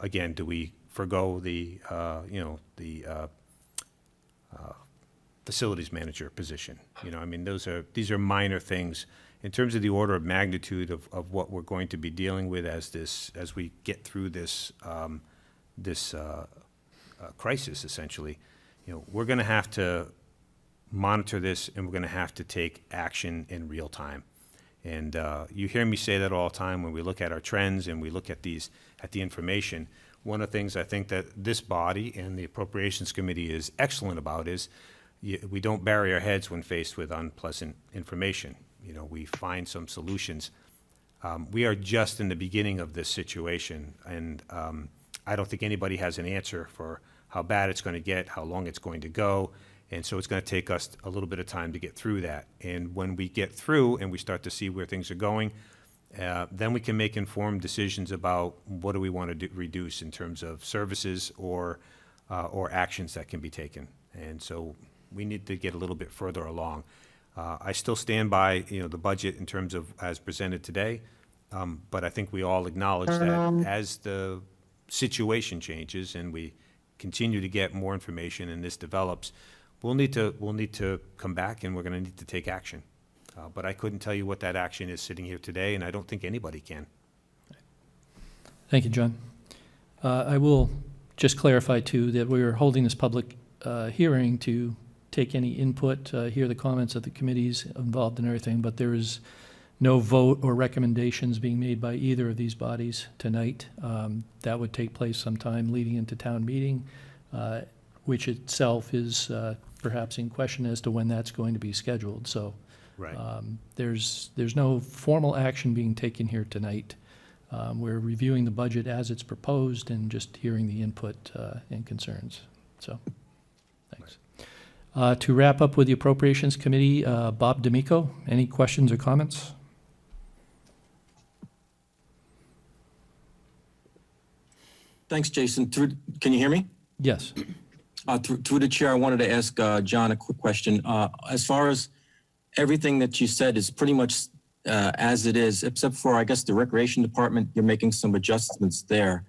again, do we forego the, facilities manager position. I mean, these are minor things. In terms of the order of magnitude of what we're going to be dealing with as we get through this crisis, essentially, we're going to have to monitor this, and we're going to have to take action in real time. And you hear me say that all the time when we look at our trends and we look at the information. One of the things I think that this body and the Appropriations Committee is excellent about is we don't bury our heads when faced with unpleasant information. We find some solutions. We are just in the beginning of this situation, and I don't think anybody has an answer for how bad it's going to get, how long it's going to go, and so it's going to take us a little bit of time to get through that. And when we get through and we start to see where things are going, then we can make informed decisions about what do we want to reduce in terms of services or actions that can be taken. And so we need to get a little bit further along. I still stand by, the budget in terms of as presented today, but I think we all acknowledge that as the situation changes and we continue to get more information and this develops, we'll need to come back and we're going to need to take action. But I couldn't tell you what that action is sitting here today, and I don't think anybody can. Thank you, John. I will just clarify, too, that we are holding this public hearing to take any input, hear the comments of the committees involved and everything, but there is no vote or recommendations being made by either of these bodies tonight. That would take place sometime leading into town meeting, which itself is perhaps in question as to when that's going to be scheduled. So Right. There's no formal action being taken here tonight. We're reviewing the budget as it's proposed and just hearing the input and concerns. So, thanks. To wrap up with the Appropriations Committee, Bob D'Amico, any questions or comments? Thanks, Jason. Can you hear me? Yes. Through the chair, I wanted to ask John a quick question. As far as everything that you said is pretty much as it is, except for, I guess, the Recreation Department, you're making some adjustments there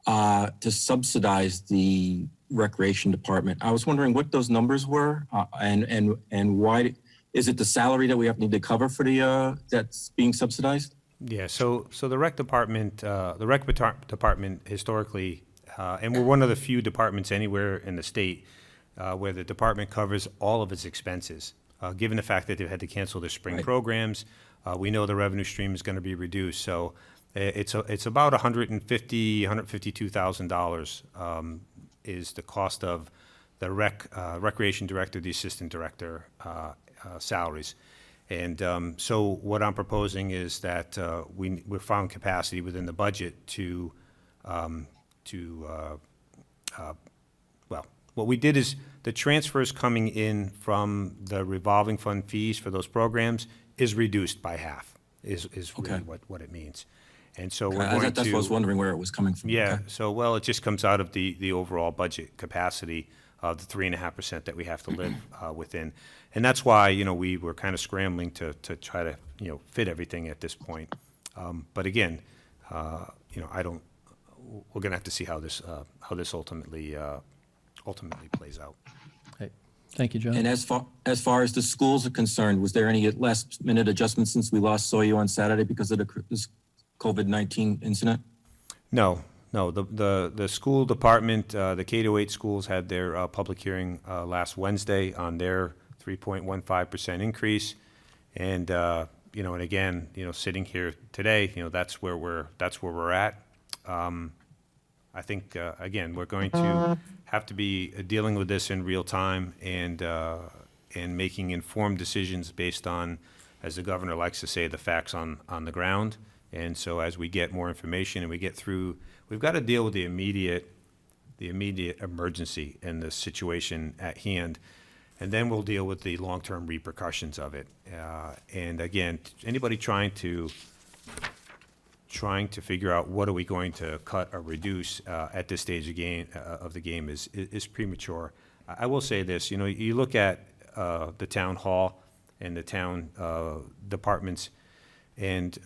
to subsidize the Recreation Department. I was wondering what those numbers were and why. Is it the salary that we need to cover for the that's being subsidized? Yeah, so the rec department historically, and we're one of the few departments anywhere in the state where the department covers all of its expenses. Given the fact that they've had to cancel their spring programs, we know the revenue stream is going to be reduced. So it's about $152,000 is the cost of the recreation director, the assistant director salaries. And so what I'm proposing is that we found capacity within the budget to what we did is the transfers coming in from the revolving fund fees for those programs is reduced by half, is really what it means. And so we're going to... That's what I was wondering where it was coming from. Yeah, so, well, it just comes out of the overall budget capacity of the 3.5% that we have to live within. And that's why, we were kind of scrambling to try to, fit everything at this point. But again, we're going to have to see how this ultimately plays out. Okay. Thank you, John. And as far as the schools are concerned, was there any last-minute adjustments since we last saw you on Saturday because of this COVID-19 incident? No. The school department, the K-8 schools had their public hearing last Wednesday on their 3.15% increase, and and again, sitting here today, that's where we're at. I think again, we're going to have to be dealing with this in real time and making informed decisions based on, as the governor likes to say, the facts on the ground. And so as we get more information and we get through, we've got to deal with the immediate emergency and the situation at hand, and then we'll deal with the long-term repercussions of it. And again, anybody trying to figure out what are we going to cut or reduce at this stage of the game is premature. I will say this, you look at the town hall and the town departments, and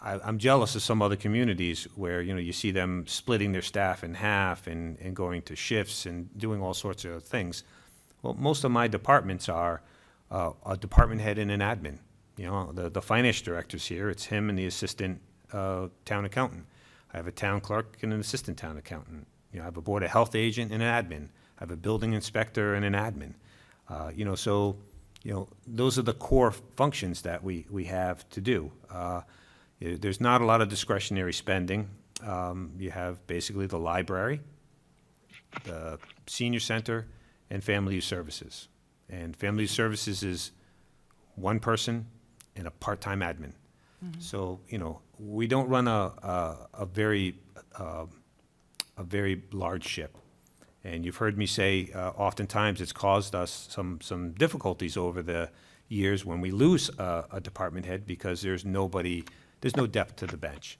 I'm jealous of some other communities where, you know, you see them splitting their staff in half and going to shifts and doing all sorts of things. Well, most of my departments are a department head and an admin. You know, the finance director's here, it's him and the assistant town accountant. I have a town clerk and an assistant town accountant. You know, I have a board of health agent and an admin. I have a building inspector and an admin. You know, so, you know, those are the core functions that we have to do. There's not a lot of discretionary spending. You have basically the library, the senior center, and family youth services. And family youth services is one person and a part-time admin. So, you know, we don't run a very large ship. And you've heard me say, oftentimes it's caused us some difficulties over the years when we lose a department head because there's no depth to the bench.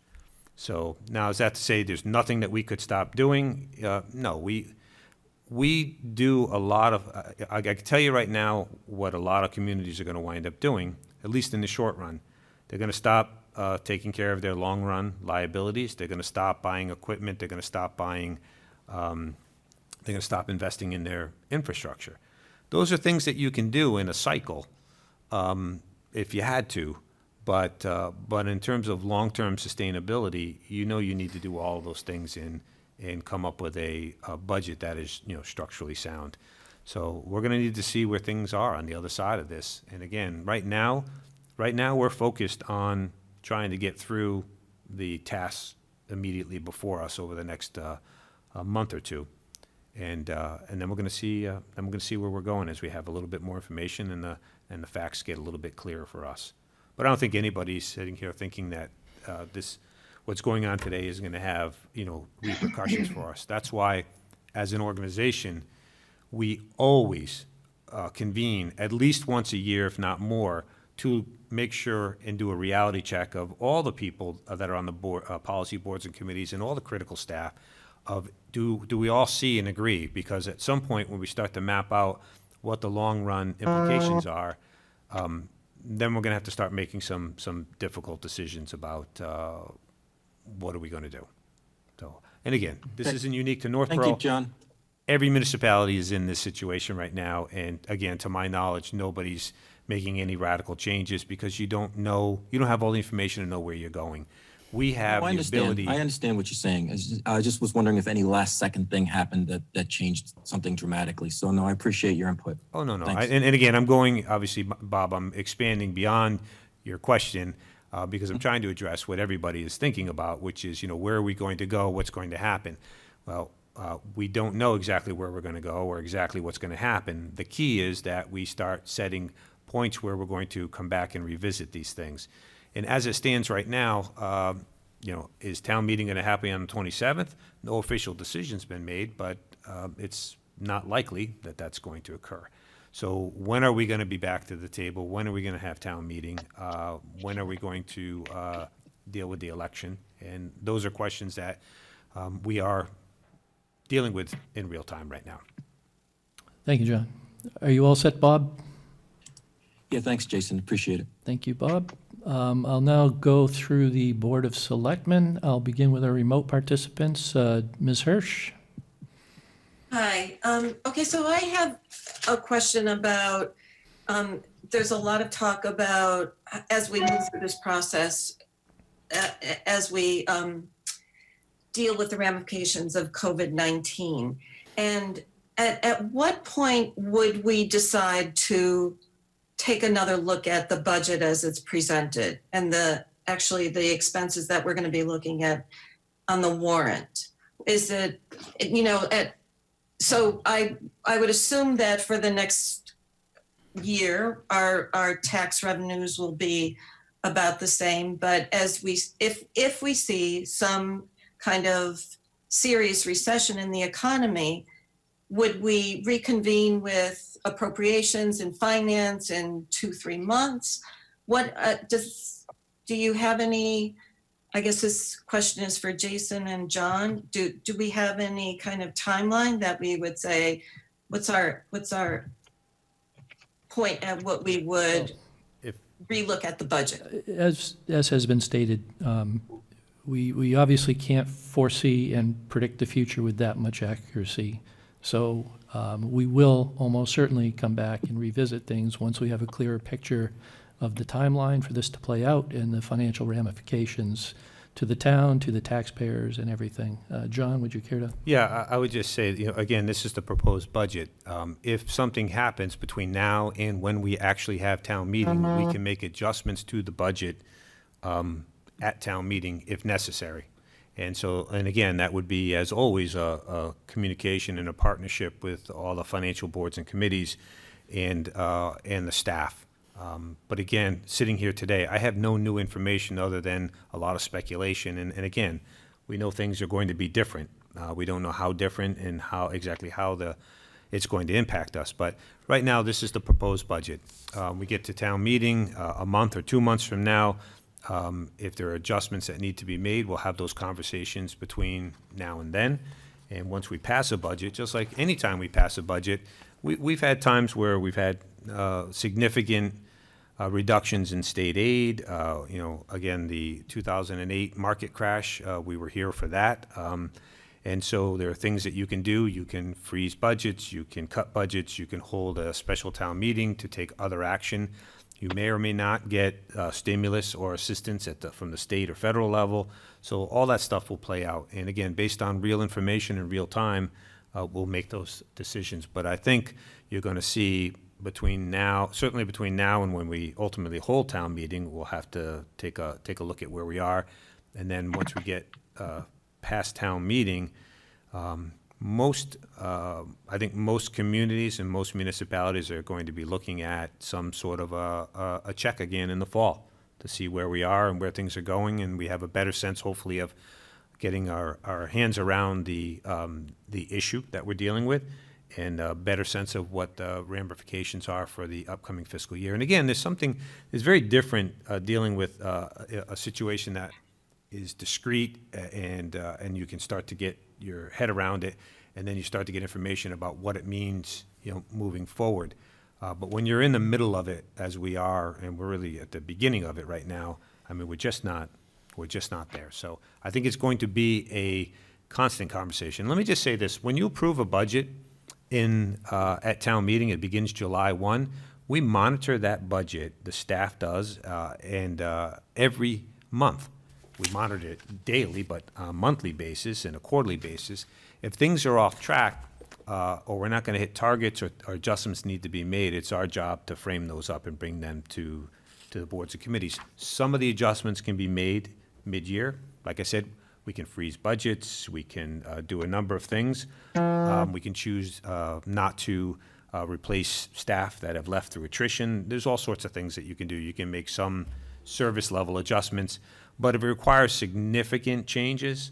So now, is that to say there's nothing that we could stop doing? No, we do a lot of, I can tell you right now what a lot of communities are gonna wind up doing, at least in the short run. They're gonna stop taking care of their long-run liabilities. They're gonna stop buying equipment. They're gonna stop buying, they're gonna stop investing in their infrastructure. Those are things that you can do in a cycle, if you had to. But in terms of long-term sustainability, you know you need to do all of those things and come up with a budget that is, you know, structurally sound. So we're gonna need to see where things are on the other side of this. And again, right now we're focused on trying to get through the tasks immediately before us over the next month or two. And then we're gonna see where we're going as we have a little bit more information and the facts get a little bit clearer for us. But I don't think anybody's sitting here thinking that what's going on today is going to have, you know, repercussions for us. That's why, as an organization, we always convene at least once a year, if not more, to make sure and do a reality check of all the people that are on the board, policy boards and committees, and all the critical staff. Of do we all see and agree? Because at some point, when we start to map out what the long run implications are, then we're going to have to start making some difficult decisions about what are we going to do. So, and again, this isn't unique to Northborough. Thank you, John. Every municipality is in this situation right now, and again, to my knowledge, nobody's making any radical changes because you don't have all the information to know where you're going. We have the ability. I understand what you're saying. I just was wondering if any last second thing happened that changed something dramatically. So no, I appreciate your input. Oh, no. Thanks. And again, I'm going, obviously, Bob, I'm expanding beyond your question because I'm trying to address what everybody is thinking about, which is, you know, where are we going to go? What's going to happen? Well, we don't know exactly where we're going to go or exactly what's going to happen. The key is that we start setting points where we're going to come back and revisit these things. And as it stands right now, you know, is town meeting going to happen on the 27th? No official decision's been made, but it's not likely that that's going to occur. So when are we going to be back to the table? When are we going to have town meeting? When are we going to deal with the election? And those are questions that we are dealing with in real time right now. Thank you, John. Are you all set, Bob? Yeah, thanks, Jason. Appreciate it. Thank you, Bob. I'll now go through the Board of Selectmen. I'll begin with our remote participants. Ms. Hirsch? Hi. Okay, so I have a question about, there's a lot of talk about, as we move through this process, as we deal with the ramifications of COVID-19. And at what point would we decide to take another look at the budget as it's presented and the expenses that we're going to be looking at on the warrant? Is it, you know, so I would assume that for the next year, our tax revenues will be about the same, but if we see some kind of serious recession in the economy, would we reconvene with appropriations and finance in 2-3 months? What do you have any, I guess this question is for Jason and John. Do we have any kind of timeline that we would say, what's our point at what we would relook at the budget? As has been stated, we obviously can't foresee and predict the future with that much accuracy. So we will almost certainly come back and revisit things once we have a clearer picture of the timeline for this to play out and the financial ramifications to the town, to the taxpayers, and everything. John, would you care to? Yeah, I would just say, again, this is the proposed budget. If something happens between now and when we actually have town meeting, we can make adjustments to the budget at town meeting if necessary. And so, and again, that would be, as always, a communication and a partnership with all the financial boards and committees and the staff. But again, sitting here today, I have no new information other than a lot of speculation. And again, we know things are going to be different. We don't know how different and exactly how it's going to impact us. But right now, this is the proposed budget. We get to town meeting a month or 2 months from now. If there are adjustments that need to be made, we'll have those conversations between now and then. And once we pass a budget, just like any time we pass a budget, we've had times where we've had significant reductions in state aid. Again, the 2008 market crash, we were here for that. And so there are things that you can do. You can freeze budgets, you can cut budgets, you can hold a special town meeting to take other action. You may or may not get stimulus or assistance from the state or federal level. So all that stuff will play out. And again, based on real information in real time, we'll make those decisions. But I think you're going to see certainly between now and when we ultimately hold town meeting, we'll have to take a look at where we are. And then once we get past town meeting, I think most communities and most municipalities are going to be looking at some sort of a check again in the fall to see where we are and where things are going, and we have a better sense, hopefully, of getting our hands around the issue that we're dealing with, and a better sense of what the ramifications are for the upcoming fiscal year. And again, there's very different dealing with a situation that is discrete and you can start to get your head around it, and then you start to get information about what it means, moving forward. But when you're in the middle of it, as we are, and we're really at the beginning of it right now, I mean, we're just not there. So I think it's going to be a constant conversation. Let me just say this: when you approve a budget at town meeting, it begins July 1. We monitor that budget, the staff does, and every month. We monitor it daily, but on a monthly basis and a quarterly basis. If things are off track, or we're not going to hit targets, or adjustments need to be made, it's our job to frame those up and bring them to the boards and committees. Some of the adjustments can be made mid-year. Like I said, we can freeze budgets, we can do a number of things. We can choose not to replace staff that have left through attrition. There's all sorts of things that you can do. You can make some service level adjustments, but if it requires significant changes,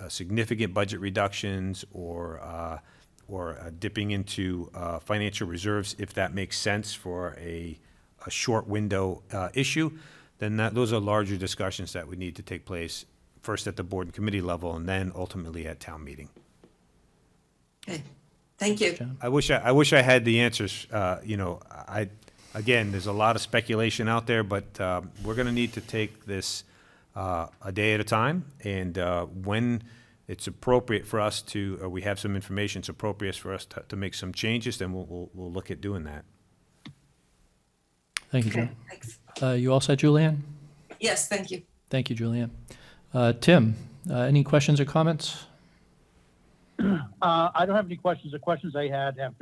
significant budget reductions, or dipping into financial reserves, if that makes sense for a short window issue, then those are larger discussions that would need to take place first at the board and committee level, and then ultimately at town meeting. Okay, thank you. I wish I had the answers. Again, there's a lot of speculation out there, but we're going to need to take this a day at a time, and when it's appropriate for us to, or we have some information it's appropriate for us to make some changes, then we'll look at doing that. Thank you, John. Okay, thanks. You all set, Julianne? Yes, thank you. Thank you, Julianne. Tim, any questions or comments? I don't have any questions. The questions I had have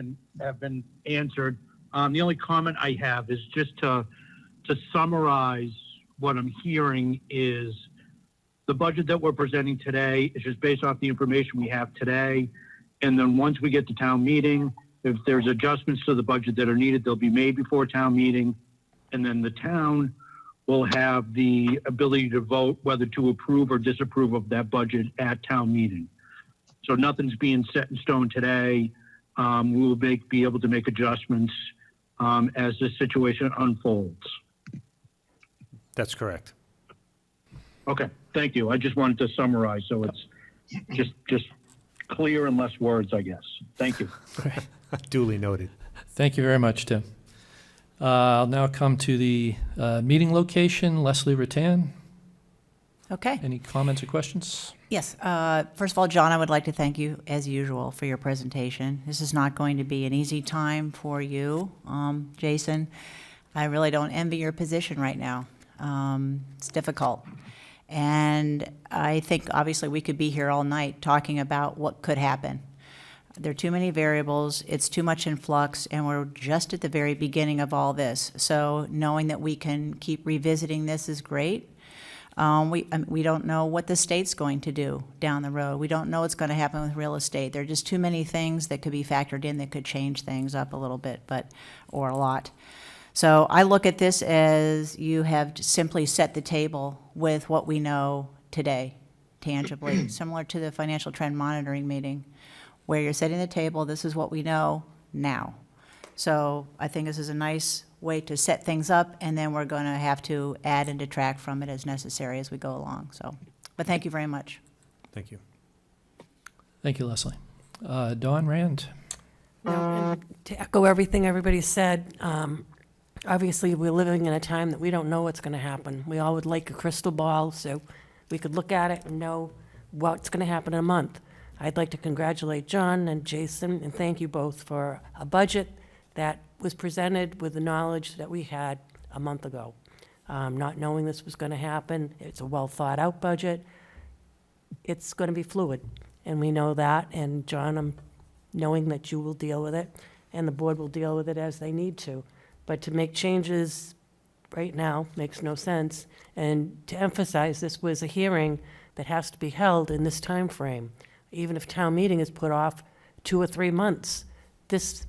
been answered. The only comment I have is just to summarize what I'm hearing is the budget that we're presenting today is just based off the information we have today. And then once we get to town meeting, if there's adjustments to the budget that are needed, they'll be made before town meeting. And then the town will have the ability to vote whether to approve or disapprove of that budget at town meeting. So nothing's being set in stone today. We will be able to make adjustments as the situation unfolds. That's correct. Okay, thank you. I just wanted to summarize so it's just clear and less words, I guess. Thank you. Duly noted. Thank you very much, Tim. I'll now come to the meeting location. Leslie Rattan, Okay. any comments or questions? Yes. First of all, John, I would like to thank you, as usual, for your presentation. This is not going to be an easy time for you, Jason. I really don't envy your position right now. It's difficult. And I think, obviously, we could be here all night talking about what could happen. There are too many variables, it's too much in flux, and we're just at the very beginning of all this. So knowing that we can keep revisiting this is great. We don't know what the state's going to do down the road. We don't know what's going to happen with real estate. There are just too many things that could be factored in that could change things up a little bit, or a lot. So I look at this as you have simply set the table with what we know today, tangibly, similar to the financial trend monitoring meeting, where you're setting the table, this is what we know now. So I think this is a nice way to set things up, and then we're going to have to add and detract from it as necessary as we go along. So, but thank you very much. Thank you. Thank you, Leslie. Dawn Rand. No, and to echo everything everybody said, obviously, we're living in a time that we don't know what's going to happen. We all would like a crystal ball, so we could look at it and know what's going to happen in a month. I'd like to congratulate John and Jason and thank you both for a budget that was presented with the knowledge that we had a month ago. Not knowing this was going to happen, it's a well-thought-out budget. It's going to be fluid, and we know that. And John, I'm knowing that you will deal with it, and the board will deal with it as they need to. But to make changes right now makes no sense. And to emphasize, this was a hearing that has to be held in this time frame. Even if town meeting is put off 2 or 3 months, this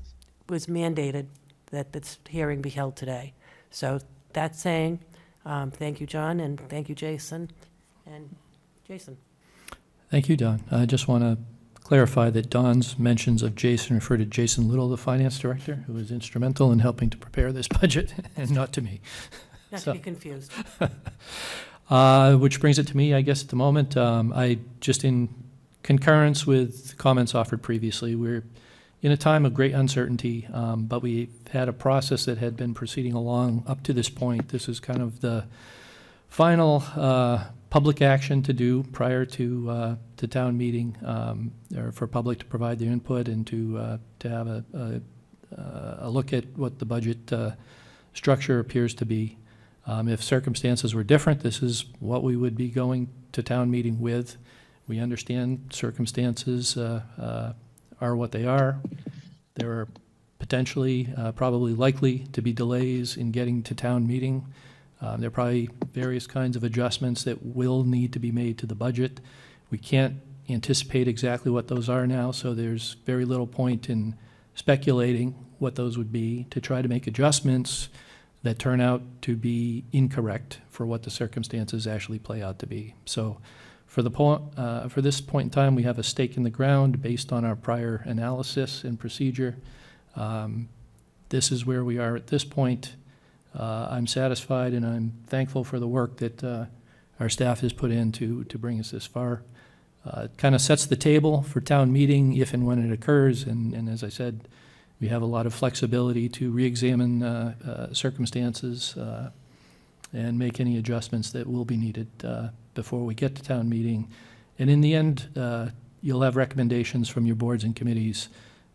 was mandated that this hearing be held today. So that's saying, thank you, John, and thank you, Jason. And Jason. Thank you, Don. I just want to clarify that Don's mentions of Jason refer to Jason Little, the finance director, who was instrumental in helping to prepare this budget, and not to me. Not to be confused. Which brings it to me, I guess, at the moment. I just, in concurrence with comments offered previously, we're in a time of great uncertainty, but we had a process that had been proceeding along up to this point. This is kind of the final public action to do prior to town meeting, or for public to provide their input and to have a look at what the budget structure appears to be. If circumstances were different, this is what we would be going to town meeting with. We understand circumstances are what they are. There are potentially, probably likely to be delays in getting to town meeting. There are probably various kinds of adjustments that will need to be made to the budget. We can't anticipate exactly what those are now, so there's very little point in speculating what those would be to try to make adjustments that turn out to be incorrect for what the circumstances actually play out to be. So for this point in time, we have a stake in the ground based on our prior analysis and procedure. This is where we are at this point. I'm satisfied and I'm thankful for the work that our staff has put in to bring us this far. It kind of sets the table for town meeting if and when it occurs, and as I said, we have a lot of flexibility to re-examine circumstances and make any adjustments that will be needed before we get to town meeting. And in the end, you'll have recommendations from your boards and committees.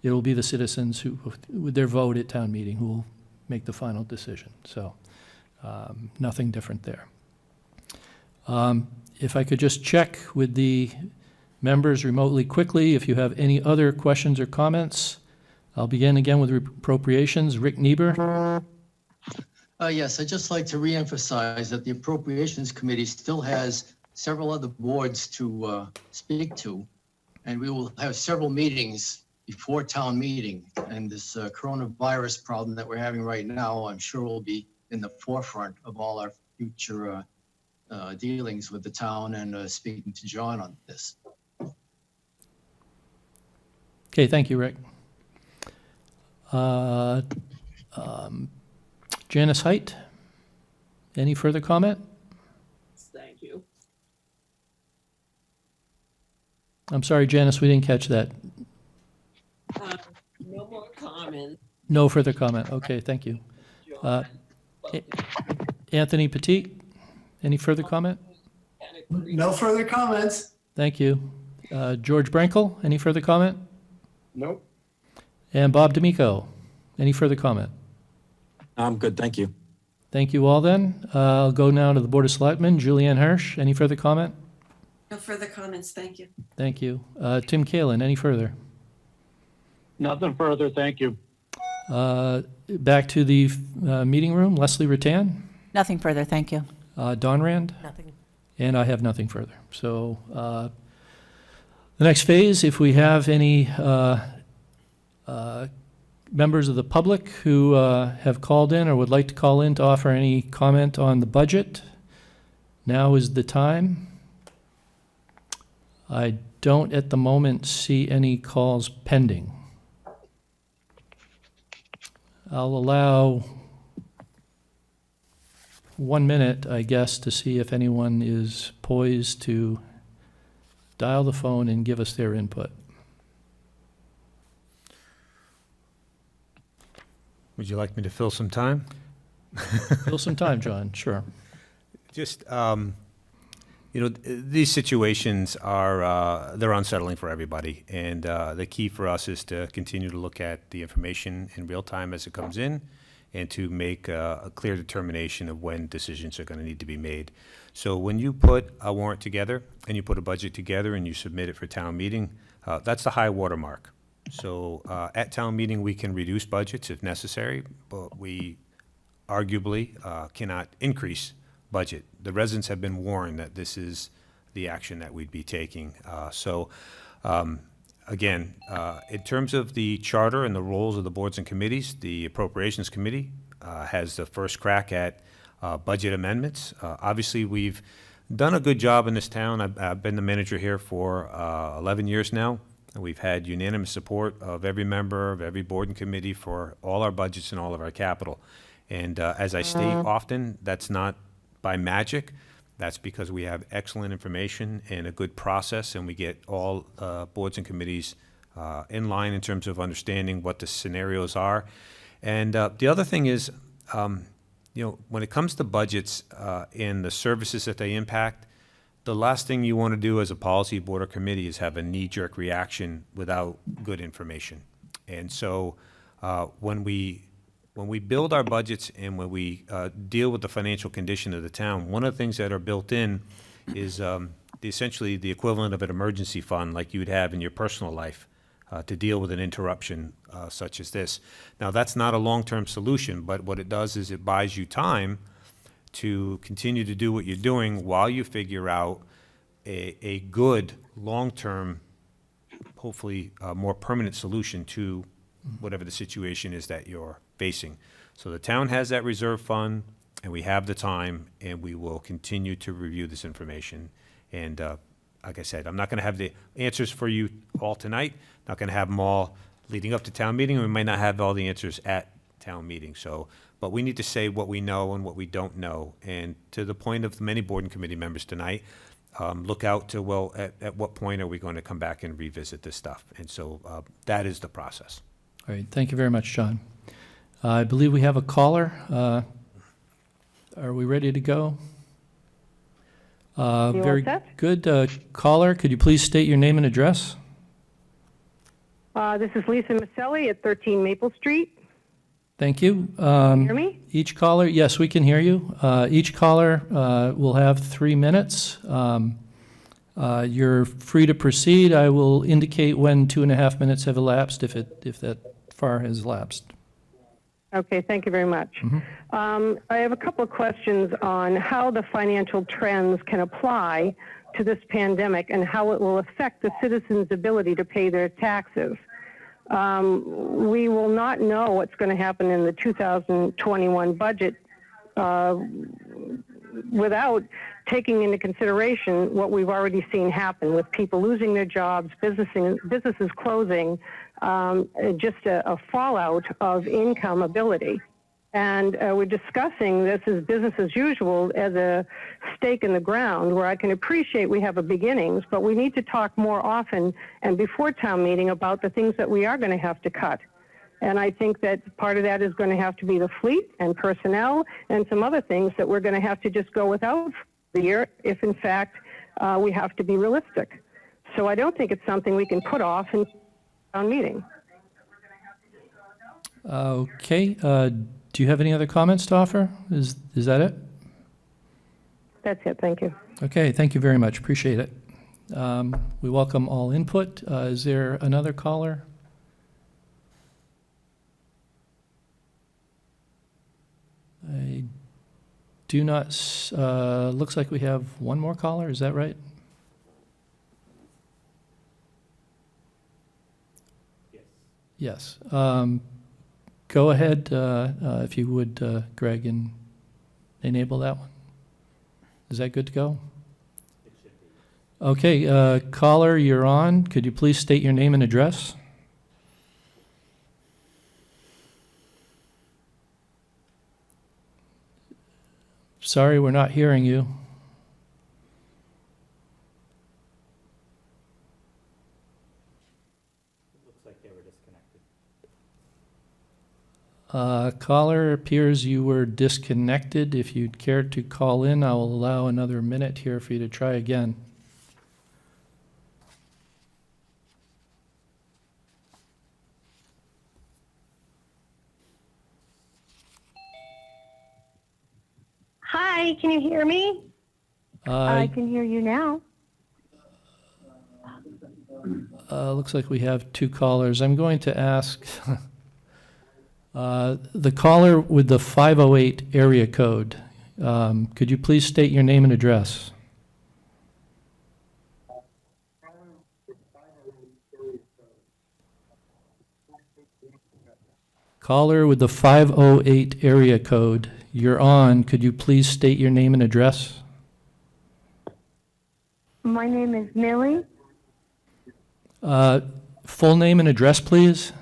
It will be the citizens who, with their vote at town meeting, who will make the final decision. So nothing different there. If I could just check with the members remotely quickly, if you have any other questions or comments. I'll begin again with appropriations. Rick Niebuhr. Yes, I'd just like to reemphasize that the Appropriations Committee still has several other boards to speak to, and we will have several meetings before town meeting. And this coronavirus problem that we're having right now, I'm sure will be in the forefront of all our future dealings with the town and speaking to John on this. Okay, thank you, Rick. Janice Height, any further comment? Thank you. I'm sorry, Janice, we didn't catch that. No more comments. No further comment. Okay, thank you. thought. Anthony Petit, any further comment? No further comments. Thank you. George Brenkel, any further comment? Nope. And Bob D'Amico, any further comment? I'm good, thank you. Thank you all then. I'll go now to the Board of Selectmen. Julianne Hirsch, any further comment? No further comments, thank you. Thank you. Tim Kalin, any further? Nothing further, thank you. Back to the meeting room. Leslie Rattan, Nothing further, thank you. Don Rand, Nothing. and I have nothing further. So the next phase, if we have any members of the public who have called in or would like to call in to offer any comment on the budget, now is the time. I don't at the moment see any calls pending. I'll allow 1 minute, I guess, to see if anyone is poised to dial the phone and give us their input. Would you like me to fill some time? Fill some time, John, sure. Just, these situations are, they're unsettling for everybody. And the key for us is to continue to look at the information in real time as it comes in and to make a clear determination of when decisions are going to need to be made. So when you put a warrant together and you put a budget together and you submit it for town meeting, that's the high water mark. So at town meeting, we can reduce budgets if necessary, but we arguably cannot increase budget. The residents have been warned that this is the action that we'd be taking. Again, in terms of the charter and the roles of the boards and committees, the Appropriations Committee has the first crack at budget amendments. Obviously, we've done a good job in this town. I've been the manager here for 11 years now. We've had unanimous support of every member of every board and committee for all our budgets and all of our capital. And as I state often, that's not by magic. That's because we have excellent information and a good process, and we get all boards and committees in line in terms of understanding what the scenarios are. And the other thing is, when it comes to budgets and the services that they impact, the last thing you want to do as a policy board or committee is have a knee-jerk reaction without good information. And so when we build our budgets and when we deal with the financial condition of the town, one of the things that are built in is essentially the equivalent of an emergency fund like you would have in your personal life to deal with an interruption such as this. Now, that's not a long-term solution, but what it does is it buys you time to continue to do what you're doing while you figure out a good, long-term, hopefully more permanent solution to whatever the situation is that you're facing. So the town has that reserve fund, and we have the time, and we will continue to review this information. And like I said, I'm not going to have the answers for you all tonight. Not going to have them all leading up to town meeting, and we might not have all the answers at town meeting. But we need to say what we know and what we don't know. And to the point of many board and committee members tonight, look out to, well, at what point are we going to come back and revisit this stuff? And so that is the process. All right, thank you very much, John. I believe we have a caller. Are we ready to go? Very good. Caller, could you please state your name and address? This is Lisa Maselli at 13 Maple Street. Thank you. Can you hear me? Each caller, yes, we can hear you. Each caller will have 3 minutes. You're free to proceed. I will indicate when 2.5 minutes have elapsed if that far has elapsed. Okay, thank you very much. I have a couple of questions on how the financial trends can apply to this pandemic and how it will affect the citizens' ability to pay their taxes. We will not know what's going to happen in the 2021 budget without taking into consideration what we've already seen happen with people losing their jobs, businesses closing, just a fallout of income ability. And we're discussing this as business as usual as a stake in the ground where I can appreciate we have a beginnings, but we need to talk more often and before town meeting about the things that we are going to have to cut. And I think that part of that is going to have to be the fleet and personnel and some other things that we're going to have to just go without for the year if, in fact, we have to be realistic. So I don't think it's something we can put off in town meeting. Okay, do you have any other comments to offer? Is that it? That's it. Thank you. Okay, thank you very much. Appreciate it. We welcome all input. Is there another caller? I do not, looks like we have one more caller. Is that right? Yes. Go ahead, if you would, Greg, and enable that one. Is that good to go? It should be. Okay, caller, you're on. Could you please state your name and address? Sorry, we're not hearing you. Caller, appears you were disconnected. If you'd care to call in, I will allow another minute here for you to try again. Hi, can you hear me? I can hear you now. Looks like we have two callers. I'm going to ask the caller with the 508 area code. Could you please state your name and address? Caller with the 508 area code, you're on. Could you please state your name and address? My name is Millie. Full name and address, please.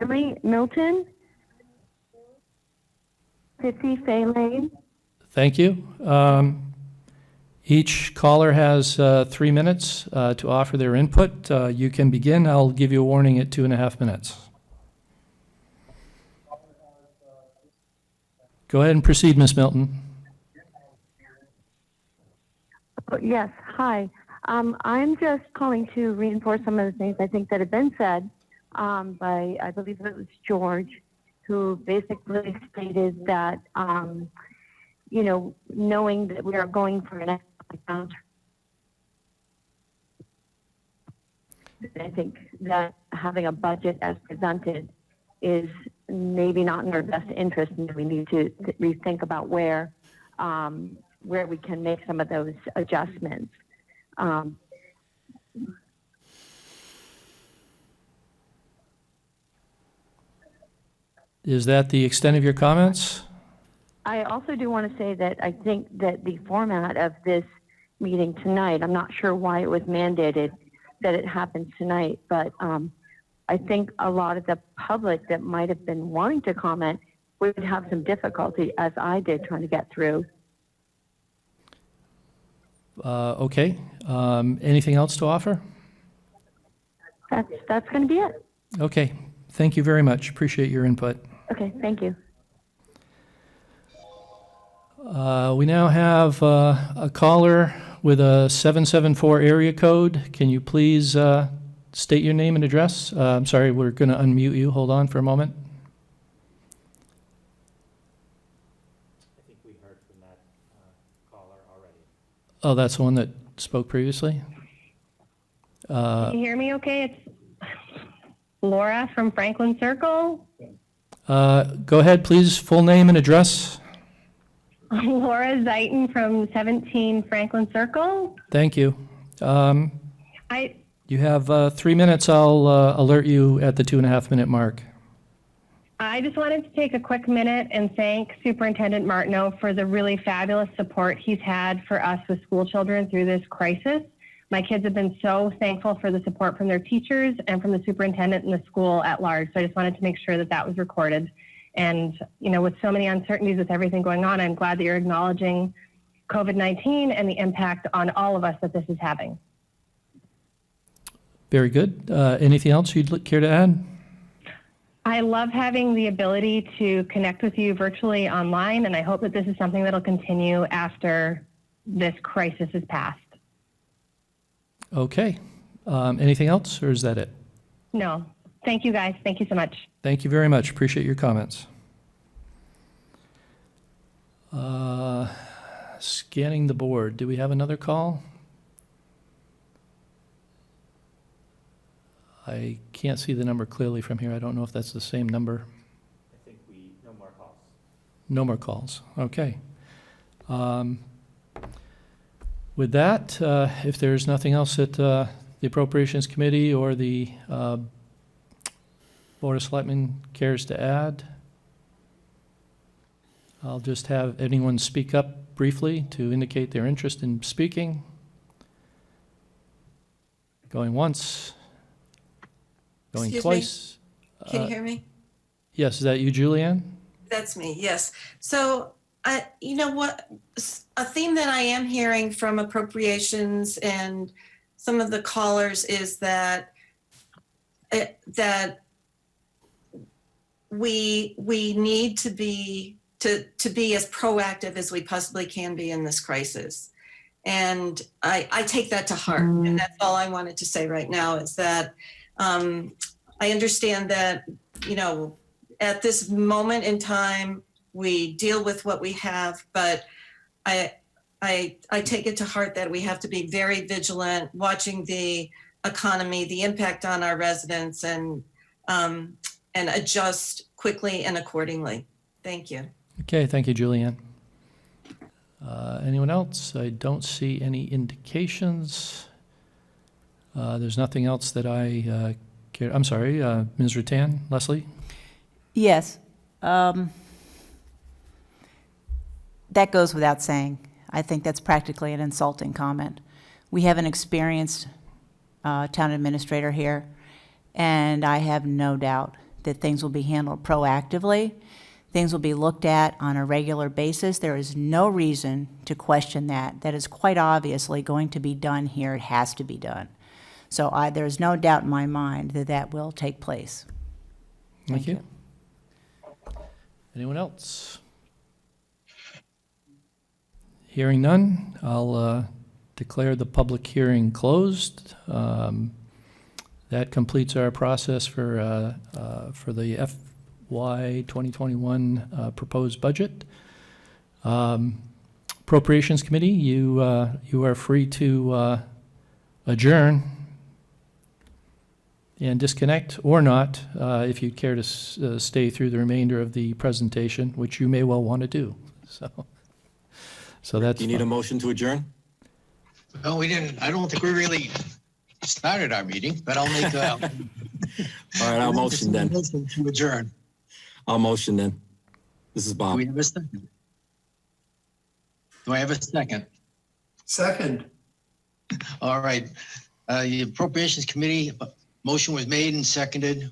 Millie Milton. 50 Fay Lane. Thank you. Each caller has 3 minutes to offer their input. You can begin. I'll give you a warning at 2.5 minutes. Go ahead and proceed, Ms. Milton. Yes, hi. I'm just calling to reinforce some of the things I think that have been said by, I believe it was George, who basically stated that, you know, knowing that we are going for an economic downturn, I think that having a budget as presented is maybe not in our best interest, and we need to rethink about where we can make some of those adjustments. Is that the extent of your comments? I also do want to say that I think that the format of this meeting tonight, I'm not sure why it was mandated that it happens tonight, but I think a lot of the public that might have been wanting to comment would have some difficulty, as I did, trying to get through. Okay. Anything else to offer? That's going to be it. Okay. Thank you very much. Appreciate your input. Okay, thank you. We now have a caller with a 774 area code. Can you please state your name and address? I'm sorry, we're going to unmute you. Hold on for a moment. I think we heard from that caller already. Oh, that's the one that spoke previously? Can you hear me okay? It's Laura from Franklin Circle. Go ahead, please. Full name and address. Laura Zeiton from 17 Franklin Circle. Thank you. You have 3 minutes. I'll alert you at the 2.5 minute mark. I just wanted to take a quick minute and thank Superintendent Martineau for the really fabulous support he's had for us with school children through this crisis. My kids have been so thankful for the support from their teachers and from the superintendent and the school at large. So I just wanted to make sure that that was recorded. And, you know, with so many uncertainties with everything going on, I'm glad that you're acknowledging COVID-19 and the impact on all of us that this is having. Very good. Anything else you'd care to add? I love having the ability to connect with you virtually online, and I hope that this is something that'll continue after this crisis is passed. Okay. Anything else, or is that it? No, thank you guys. Thank you so much. Thank you very much. Appreciate your comments. Scanning the board. Do we have another call? I can't see the number clearly from here. I don't know if that's the same number. I think no more calls. No more calls. Okay. With that, if there's nothing else that the Appropriations Committee or the Board of Selectmen cares to add, I'll just have anyone speak up briefly to indicate their interest in speaking. Going once. Going Excuse me? twice. Can you hear me? Yes, is that you, Julianne? That's me, yes. So, you know what, a theme that I am hearing from appropriations and some of the callers is that we need to be as proactive as we possibly can be in this crisis. And I take that to heart. And that's all I wanted to say right now is that I understand that, you know, at this moment in time, we deal with what we have, but I take it to heart that we have to be very vigilant, watching the economy, the impact on our residents, and adjust quickly and accordingly. Thank you. Okay, thank you, Julianne. Anyone else? I don't see any indications. There's nothing else that I care. I'm sorry, Ms. Rattan, Leslie? Yes. That goes without saying. I think that's practically an insulting comment. We have an experienced town administrator here, and I have no doubt that things will be handled proactively. Things will be looked at on a regular basis. There is no reason to question that. That is quite obviously going to be done here. It has to be done. So there's no doubt in my mind that that will take place. Thank you. Anyone else? Hearing none, I'll declare the public hearing closed. That completes our process for the FY 2021 proposed budget. Appropriations Committee, you are free to adjourn and disconnect or not if you'd care to stay through the remainder of the presentation, which you may well want to do. So that's. Do you need a motion to adjourn? No, we didn't. I don't think we really started our meeting, but I'll make All right, I'll motion then. Motion to adjourn. I'll motion then. This is Do Bob. we have a second? Do I have a second? Second. All right. The Appropriations Committee, motion was made and seconded.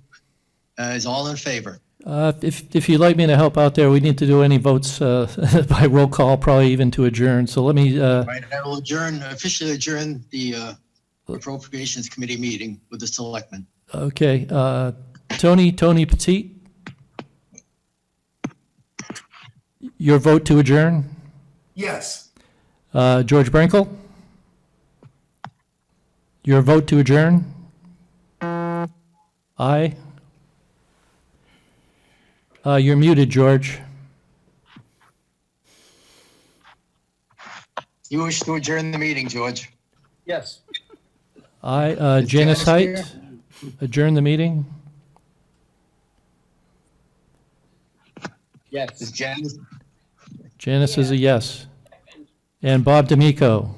Is all in favor? If you'd like me to help out there, we need to do any votes by roll call, probably even to adjourn. So let me. Right, I will officially adjourn the Appropriations Committee meeting with the Selectmen. Okay. Tony Petit, your vote to adjourn? Yes. George Brinkle? Your vote to adjourn? Aye. You're muted, George. You wish to adjourn the meeting, George? Yes. Aye. Is Janice Janice Height, adjourn the meeting? Yes. Is Janice? Janice is a yes. And Bob D'Amico?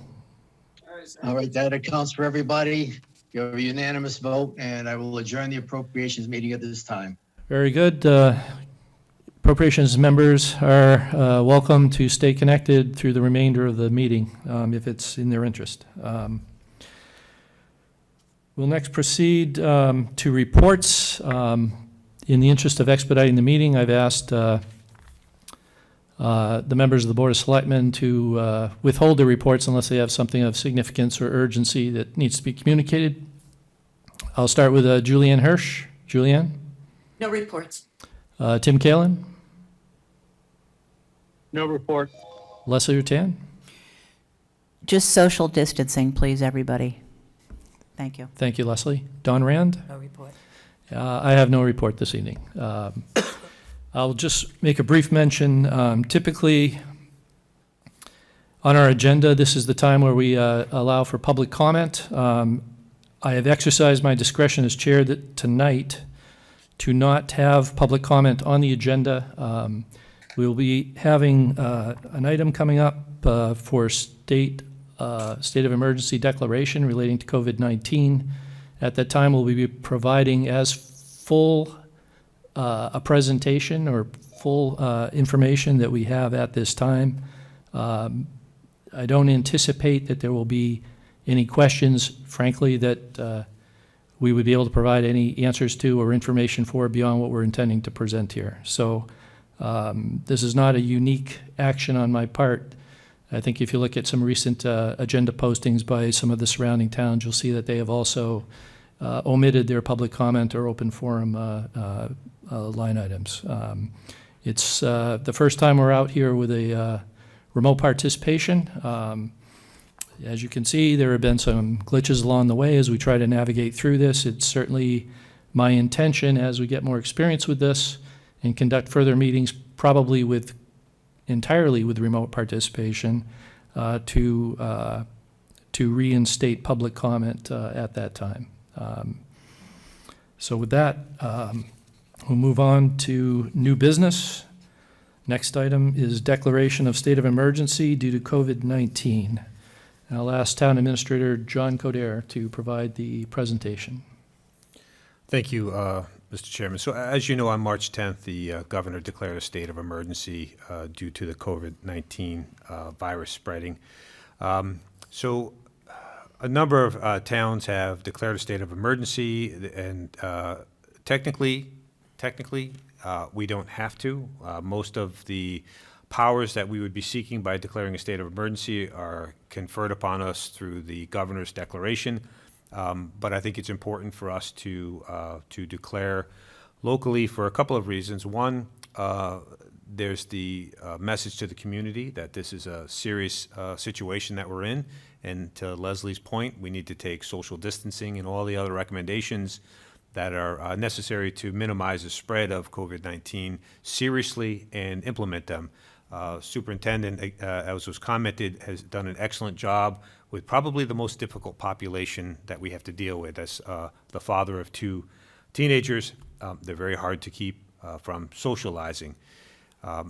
All right, that accounts for everybody. You have a unanimous vote, and I will adjourn the Appropriations meeting at this time. Very good. Appropriations members are welcome to stay connected through the remainder of the meeting if it's in their interest. We'll next proceed to reports. In the interest of expediting the meeting, I've asked the members of the Board of Selectmen to withhold their reports unless they have something of significance or urgency that needs to be communicated. I'll start with Julianne Hirsch. Julianne? No reports. Tim Kalen, No report. Leslie Rutan. Just social distancing, please, everybody. Thank you. Thank you, Leslie. Don Rand. No report. I have no report this evening. I'll just make a brief mention. Typically, on our agenda, this is the time where we allow for public comment. I have exercised my discretion as chair tonight to not have public comment on the agenda. We will be having an item coming up for state of emergency declaration relating to COVID-19. At that time, we'll be providing as full a presentation or full information that we have at this time. I don't anticipate that there will be any questions, frankly, that we would be able to provide any answers to or information for beyond what we're intending to present here. So this is not a unique action on my part. I think if you look at some recent agenda postings by some of the surrounding towns, you'll see that they have also omitted their public comment or open forum line items. It's the first time we're out here with a remote participation. As you can see, there have been some glitches along the way as we try to navigate through this. It's certainly my intention as we get more experience with this and conduct further meetings, probably entirely with remote participation, to reinstate public comment at that time. So with that, we'll move on to new business. Next item is declaration of state of emergency due to COVID-19. I'll ask Town Administrator John Coder to provide the presentation. Thank you, Mr. Chairman. So as you know, on March 10th, the governor declared a state of emergency due to the COVID-19 virus spreading. So a number of towns have declared a state of emergency, and technically, we don't have to. Most of the powers that we would be seeking by declaring a state of emergency are conferred upon us through the governor's declaration. But I think it's important for us to declare locally for a couple of reasons. One, there's the message to the community that this is a serious situation that we're in. And to Leslie's point, we need to take social distancing and all the other recommendations that are necessary to minimize the spread of COVID-19 seriously and implement them. Superintendent, as was commented, has done an excellent job with probably the most difficult population that we have to deal with. As the father of two teenagers, they're very hard to keep from socializing. So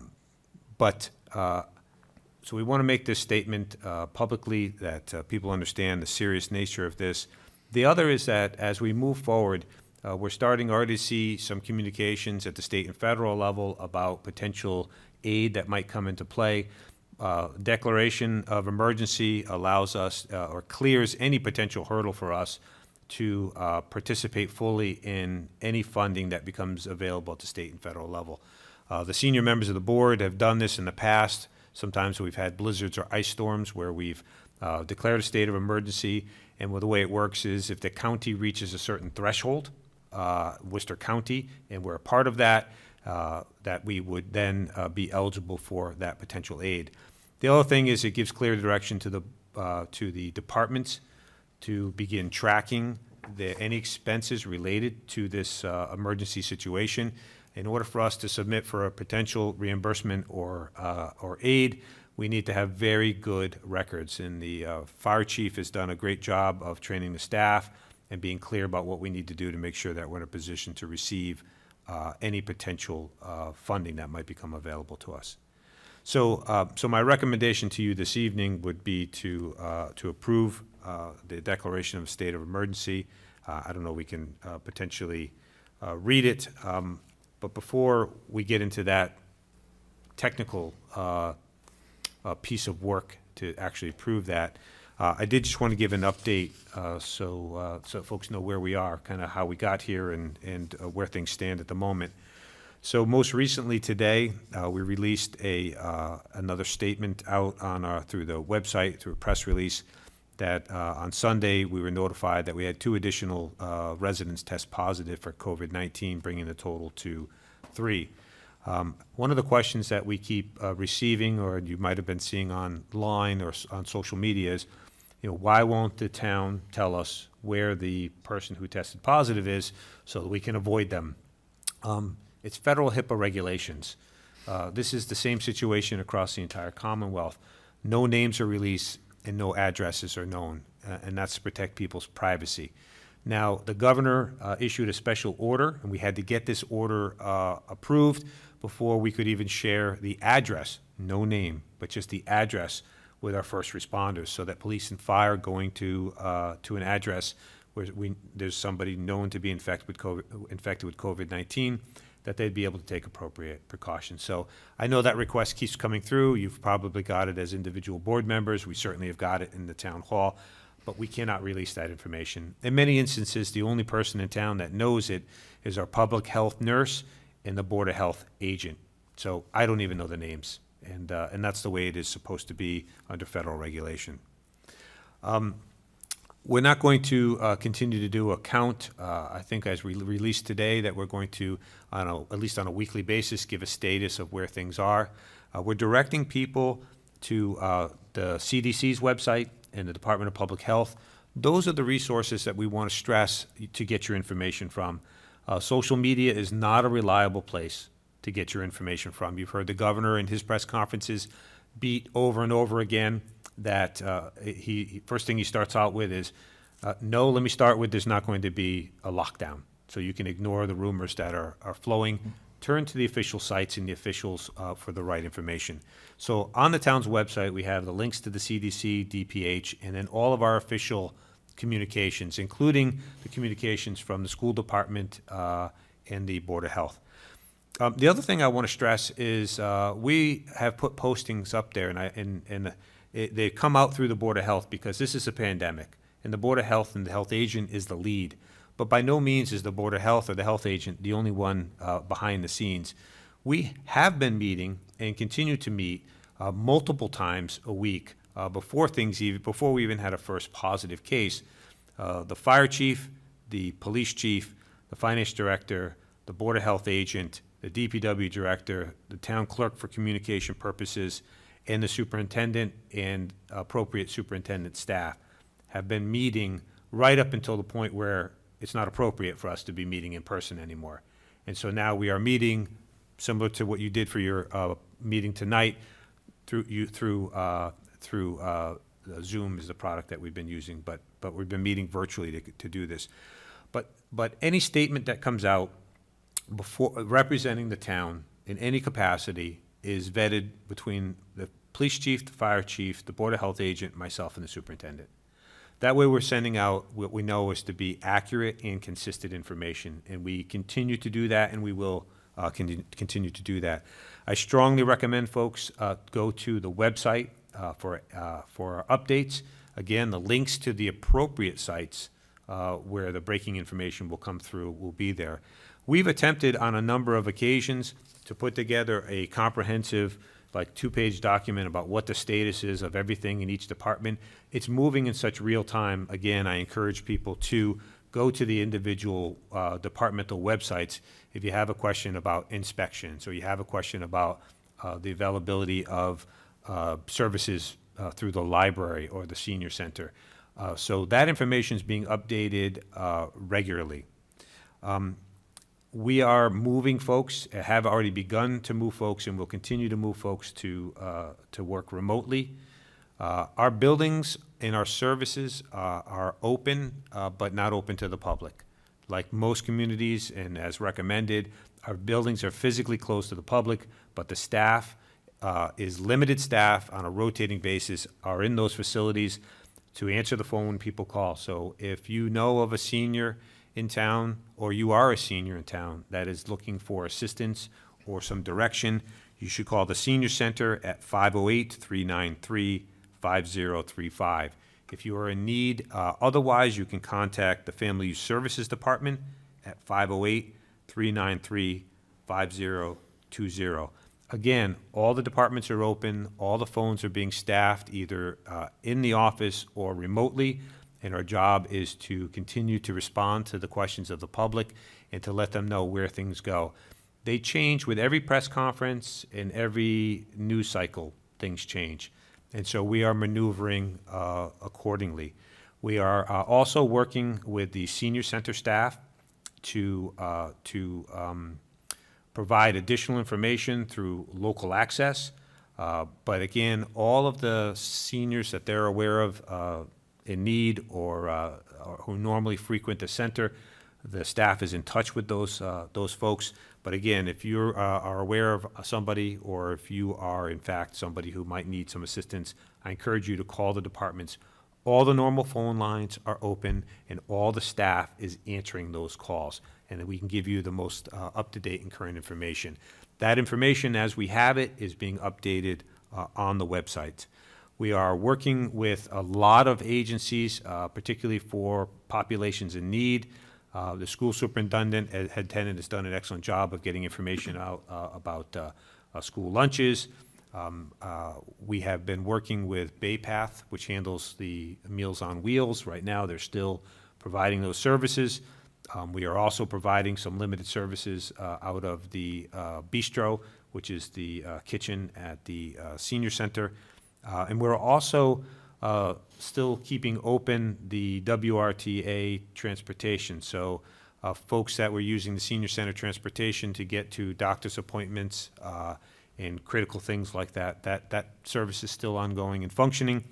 we want to make this statement publicly that people understand the serious nature of this. The other is that as we move forward, we're starting already to see some communications at the state and federal level about potential aid that might come into play. Declaration of emergency allows us or clears any potential hurdle for us to participate fully in any funding that becomes available at the state and federal level. The senior members of the board have done this in the past. Sometimes we've had blizzards or ice storms where we've declared a state of emergency, and the way it works is if the county reaches a certain threshold, Worcester County, and we're a part of that, that we would then be eligible for that potential aid. The other thing is it gives clear direction to the departments to begin tracking any expenses related to this emergency situation. In order for us to submit for a potential reimbursement or aid, we need to have very good records. And the fire chief has done a great job of training the staff and being clear about what we need to do to make sure that we're in a position to receive any potential funding that might become available to us. So my recommendation to you this evening would be to approve the declaration of a state of emergency. I don't know, we can potentially read it, but before we get into that technical piece of work to actually approve that, I did just want to give an update so folks know where we are, kind of how we got here and where things stand at the moment. So most recently today, we released another statement out on through the website, through a press release, that on Sunday, we were notified that we had 2 additional residents test positive for COVID-19, bringing the total to 3. One of the questions that we keep receiving, or you might have been seeing online or on social media, is, why won't the town tell us where the person who tested positive is so that we can avoid them? It's federal HIPAA regulations. This is the same situation across the entire Commonwealth. No names are released and no addresses are known, and that's to protect people's privacy. Now, the governor issued a special order, and we had to get this order approved before we could even share the address, no name, but just the address with our first responders, so that police and fire going to an address where there's somebody known to be infected with COVID-19, that they'd be able to take appropriate precautions. So I know that request keeps coming through. You've probably got it as individual board members. We certainly have got it in the town hall, but we cannot release that information. In many instances, the only person in town that knows it is our public health nurse and the Board of Health agent. So I don't even know the names, and that's the way it is supposed to be under federal regulation. We're not going to continue to do a count. I think as we released today that we're going to, at least on a weekly basis, give a status of where things are. We're directing people to the CDC's website and the Department of Public Health. Those are the resources that we want to stress to get your information from. Social media is not a reliable place to get your information from. You've heard the governor in his press conferences beat over and over again that first thing he starts out with is, no, let me start with, there's not going to be a lockdown. So you can ignore the rumors that are flowing. Turn to the official sites and the officials for the right information. So on the town's website, we have the links to the CDC, DPH, and then all of our official communications, including the communications from the school department and the Board of Health. The other thing I want to stress is we have put postings up there, and they come out through the Board of Health because this is a pandemic, and the Board of Health and the health agent is the lead. But by no means is the Board of Health or the health agent the only one behind the scenes. We have been meeting and continue to meet multiple times a week before we even had a first positive case. The fire chief, the police chief, the finance director, the Board of Health agent, the DPW director, the town clerk for communication purposes, and the superintendent and appropriate superintendent staff have been meeting right up until the point where it's not appropriate for us to be meeting in person anymore. And so now we are meeting similar to what you did for your meeting tonight through Zoom is the product that we've been using, but we've been meeting virtually to do this. But any statement that comes out before representing the town in any capacity is vetted between the police chief, the fire chief, the Board of Health agent, myself, and the superintendent. That way we're sending out what we know is to be accurate and consistent information, and we continue to do that, and we will continue to do that. I strongly recommend folks go to the website for our updates. Again, the links to the appropriate sites where the breaking information will come through will be there. We've attempted on a number of occasions to put together a comprehensive, like 2-page document about what the status is of everything in each department. It's moving in such real time. Again, I encourage people to go to the individual departmental websites if you have a question about inspections or you have a question about the availability of services through the library or the senior center. So that information is being updated regularly. We are moving folks, have already begun to move folks, and will continue to move folks to work remotely. Our buildings and our services are open, but not open to the public. Like most communities, and as recommended, our buildings are physically closed to the public, but the staff is limited staff on a rotating basis are in those facilities to answer the phone when people call. So if you know of a senior in town, or you are a senior in town that is looking for assistance or some direction, you should call the Senior Center at 508-393-5035. If you are in need, otherwise you can contact the Family Youth Services Department at 508-393-5020. again, all the departments are open, all the phones are being staffed either in the office or remotely, and our job is to continue to respond to the questions of the public and to let them know where things go. They change with every press conference and every news cycle, things change. And so we are maneuvering accordingly. We are also working with the senior center staff to provide additional information through local access. But again, all of the seniors that they're aware of in need or who normally frequent the center, the staff is in touch with those folks. But again, if you are aware of somebody, or if you are in fact somebody who might need some assistance, I encourage you to call the departments. All the normal phone lines are open, and all the staff is answering those calls, and that we can give you the most up-to-date and current information. That information, as we have it, is being updated on the website. We are working with a lot of agencies, particularly for populations in need. The school superintendent, head tenant, has done an excellent job of getting information out about school lunches. We have been working with Baypath, which handles the Meals on Wheels. Right now, they're still providing those services. We are also providing some limited services out of the Bistro, which is the kitchen at the senior center. And we're also still keeping open the WRTA transportation. So folks that were using the senior center transportation to get to doctor's appointments and critical things like that, that service is still ongoing and functioning.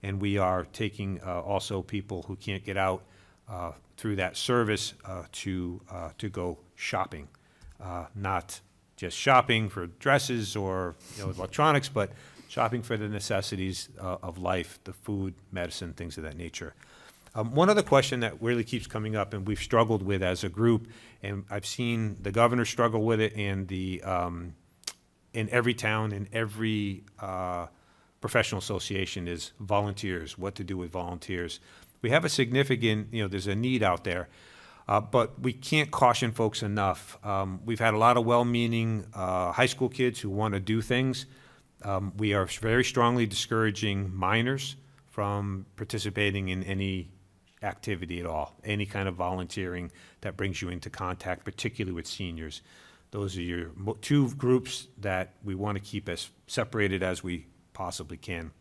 And we are taking also people who can't get out through that service to go shopping. Not just shopping for dresses or electronics, but shopping for the necessities of life, the food, medicine, things of that nature. One other question that really keeps coming up, and we've struggled with as a group, and I've seen the governor struggle with it, and the in every town, in every professional association, is volunteers, what to do with volunteers. We have a significant, there's a need out there, but we can't caution folks enough. We've had a lot of well-meaning high school kids who want to do things. We are very strongly discouraging minors from participating in any activity at all, any kind of volunteering that brings you into contact, particularly with seniors. Those are your two groups that we want to keep as separated as we possibly can.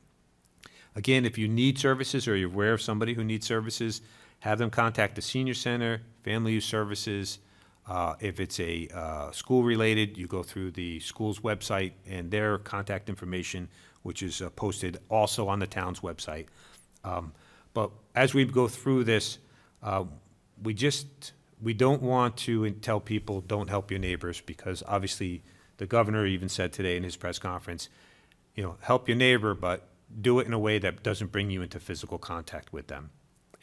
Again, if you need services or you're aware of somebody who needs services, have them contact the senior center, family youth services. If it's a school-related, you go through the school's website and their contact information, which is posted also on the town's website. But as we go through this, we don't want to tell people, don't help your neighbors, because obviously the governor even said today in his press conference, help your neighbor, but do it in a way that doesn't bring you into physical contact with them.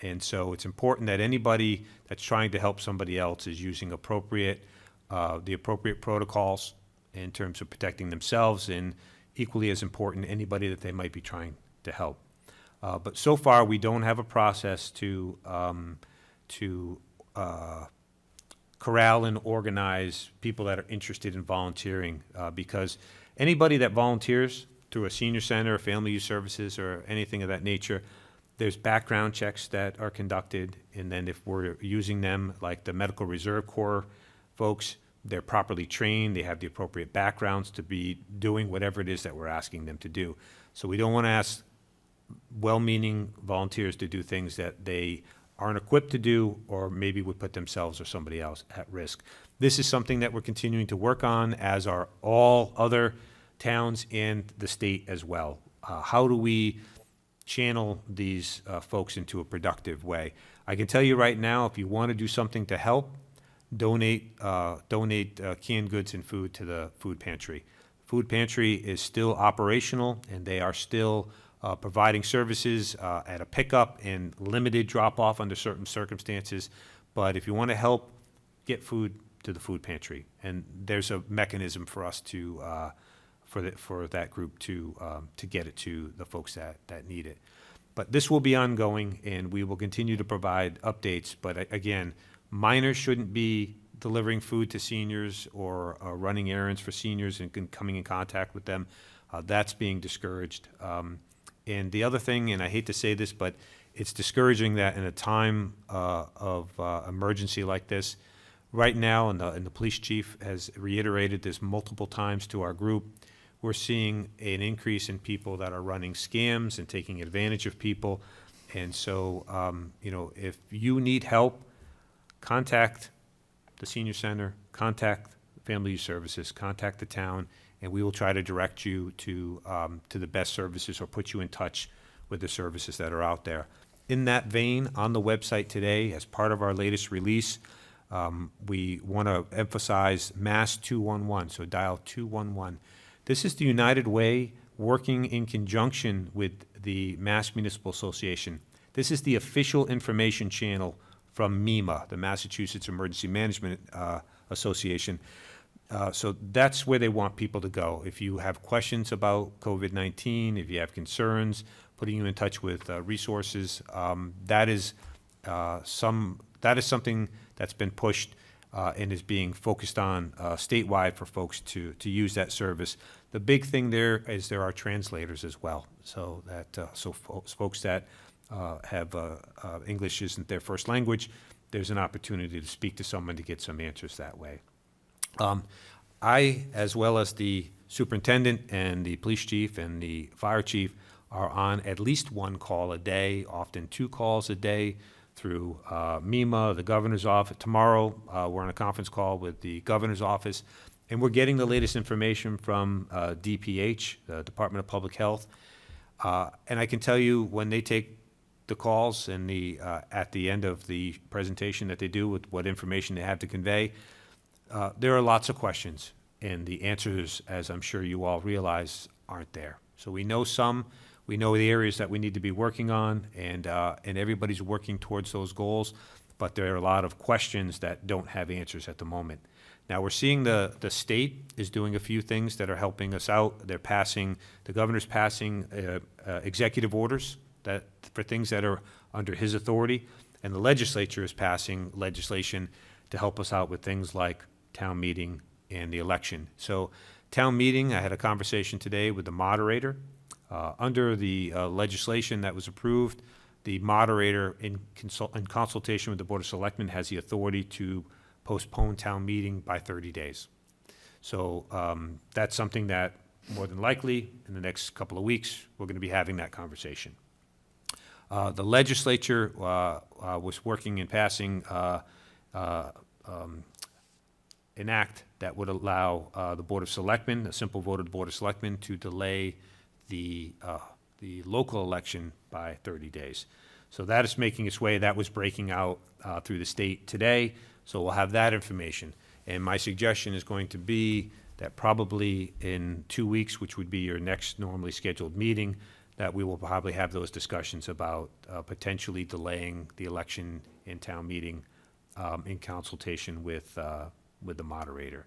And so it's important that anybody that's trying to help somebody else is using the appropriate protocols in terms of protecting themselves, and equally as important, anybody that they might be trying to help. But so far, we don't have a process to corral and organize people that are interested in volunteering, because anybody that volunteers through a senior center, family youth services, or anything of that nature, there's background checks that are conducted, and then if we're using them, like the Medical Reserve Corps folks, they're properly trained, they have the appropriate backgrounds to be doing whatever it is that we're asking them to do. So we don't want to ask well-meaning volunteers to do things that they aren't equipped to do, or maybe would put themselves or somebody else at risk. This is something that we're continuing to work on, as are all other towns and the state as well. How do we channel these folks into a productive way? I can tell you right now, if you want to do something to help, donate canned goods and food to the food pantry. Food pantry is still operational, and they are still providing services at a pickup and limited drop-off under certain circumstances. But if you want to help, get food to the food pantry, and there's a mechanism for us to for that group to get it to the folks that need it. But this will be ongoing, and we will continue to provide updates. But again, minors shouldn't be delivering food to seniors or running errands for seniors and coming in contact with them. That's being discouraged. And the other thing, and I hate to say this, but it's discouraging that in a time of emergency like this, right now, and the police chief has reiterated this multiple times to our group, we're seeing an increase in people that are running scams and taking advantage of people. And so, you know, if you need help, contact the senior center, contact Family Youth Services, contact the town, and we will try to direct you to the best services or put you in touch with the services that are out there. In that vein, on the website today, as part of our latest release, we want to emphasize Mass 211, so dial 211. This is the United Way working in conjunction with the Mass Municipal Association. This is the official information channel from MEMA, the Massachusetts Emergency Management Association. So that's where they want people to go. If you have questions about COVID-19, if you have concerns, putting you in touch with resources, that is something that's been pushed and is being focused on statewide for folks to use that service. The big thing there is there are translators as well, so that folks that have English isn't their first language, there's an opportunity to speak to someone to get some answers that way. I, as well as the superintendent and the police chief and the fire chief, are on at least one call a day, often 2 calls a day, through MEMA, the governor's office. Tomorrow, we're on a conference call with the governor's office, and we're getting the latest information from DPH, the Department of Public Health. And I can tell you, when they take the calls and at the end of the presentation that they do with what information they have to convey, there are lots of questions, and the answers, as I'm sure you all realize, aren't there. So we know some. We know the areas that we need to be working on, and everybody's working towards those goals, but there are a lot of questions that don't have answers at the moment. Now, we're seeing the state is doing a few things that are helping us out. The governor's passing executive orders for things that are under his authority, and the legislature is passing legislation to help us out with things like town meeting and the election. So town meeting, I had a conversation today with the moderator. Under the legislation that was approved, the moderator, in consultation with the Board of Selectmen, has the authority to postpone town meeting by 30 days. So that's something that, more than likely, in the next couple of weeks, we're going to be having that conversation. The legislature was working and passing an act that would allow the Board of Selectmen, a simple vote of the Board of Selectmen, to delay the local election by 30 days. So that is making its way. That was breaking out through the state today. So we'll have that information. And my suggestion is going to be that probably in 2 weeks, which would be your next normally scheduled meeting, that we will probably have those discussions about potentially delaying the election in town meeting in consultation with the moderator.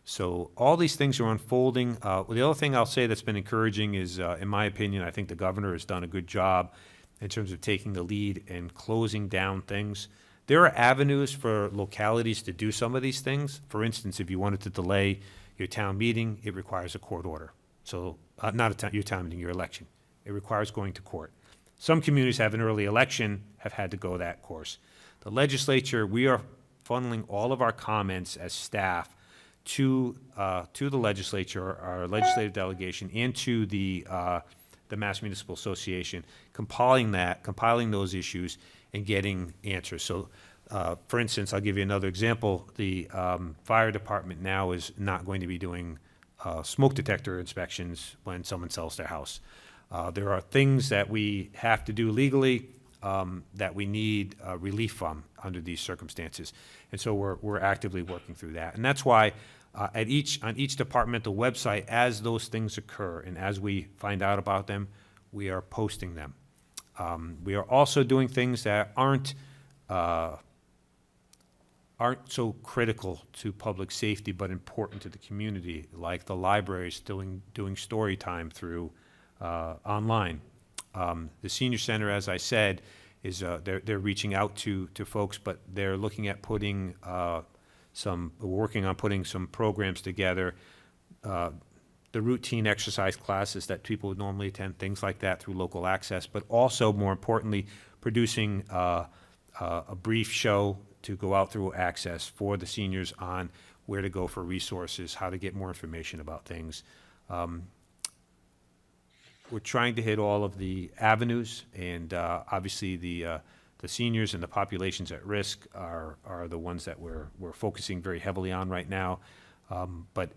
So all these things are unfolding. The other thing I'll say that's been encouraging is, in my opinion, I think the governor has done a good job in terms of taking the lead and closing down things. There are avenues for localities to do some of these things. For instance, if you wanted to delay your town meeting, it requires a court order. So your town meeting, your election. It requires going to court. Some communities have an early election, have had to go that course. The legislature, we are funneling all of our comments as staff to the legislature, our legislative delegation, and to the Mass Municipal Association, compiling those issues and getting answers. So, for instance, I'll give you another example. The fire department now is not going to be doing smoke detector inspections when someone sells their house. There are things that we have to do legally that we need relief from under these circumstances. And so we're actively working through that. And that's why on each departmental website, as those things occur and as we find out about them, we are posting them. We are also doing things that aren't so critical to public safety but important to the community, like the libraries doing story time through online. The senior center, as I said, is they're reaching out to folks, but they're looking at putting we're working on putting some programs together, the routine exercise classes that people would normally attend, things like that through local access, but also, more importantly, producing a brief show to go out through access for the seniors on where to go for resources, how to get more information about things. We're trying to hit all of the avenues, and obviously the seniors and the populations at risk are the ones that we're focusing very heavily on right now. But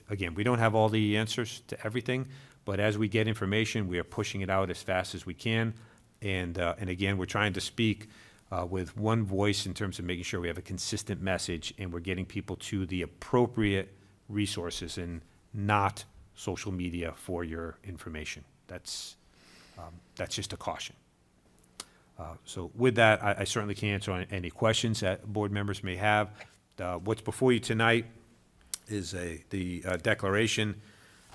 again, we don't have all the answers to everything, but as we get information, we are pushing it out as fast as we can. And again, we're trying to speak with one voice in terms of making sure we have a consistent message and we're getting people to the appropriate resources and not social media for your information. That's just a caution. So with that, I certainly can answer any questions that board members may have. What's before you tonight is the declaration.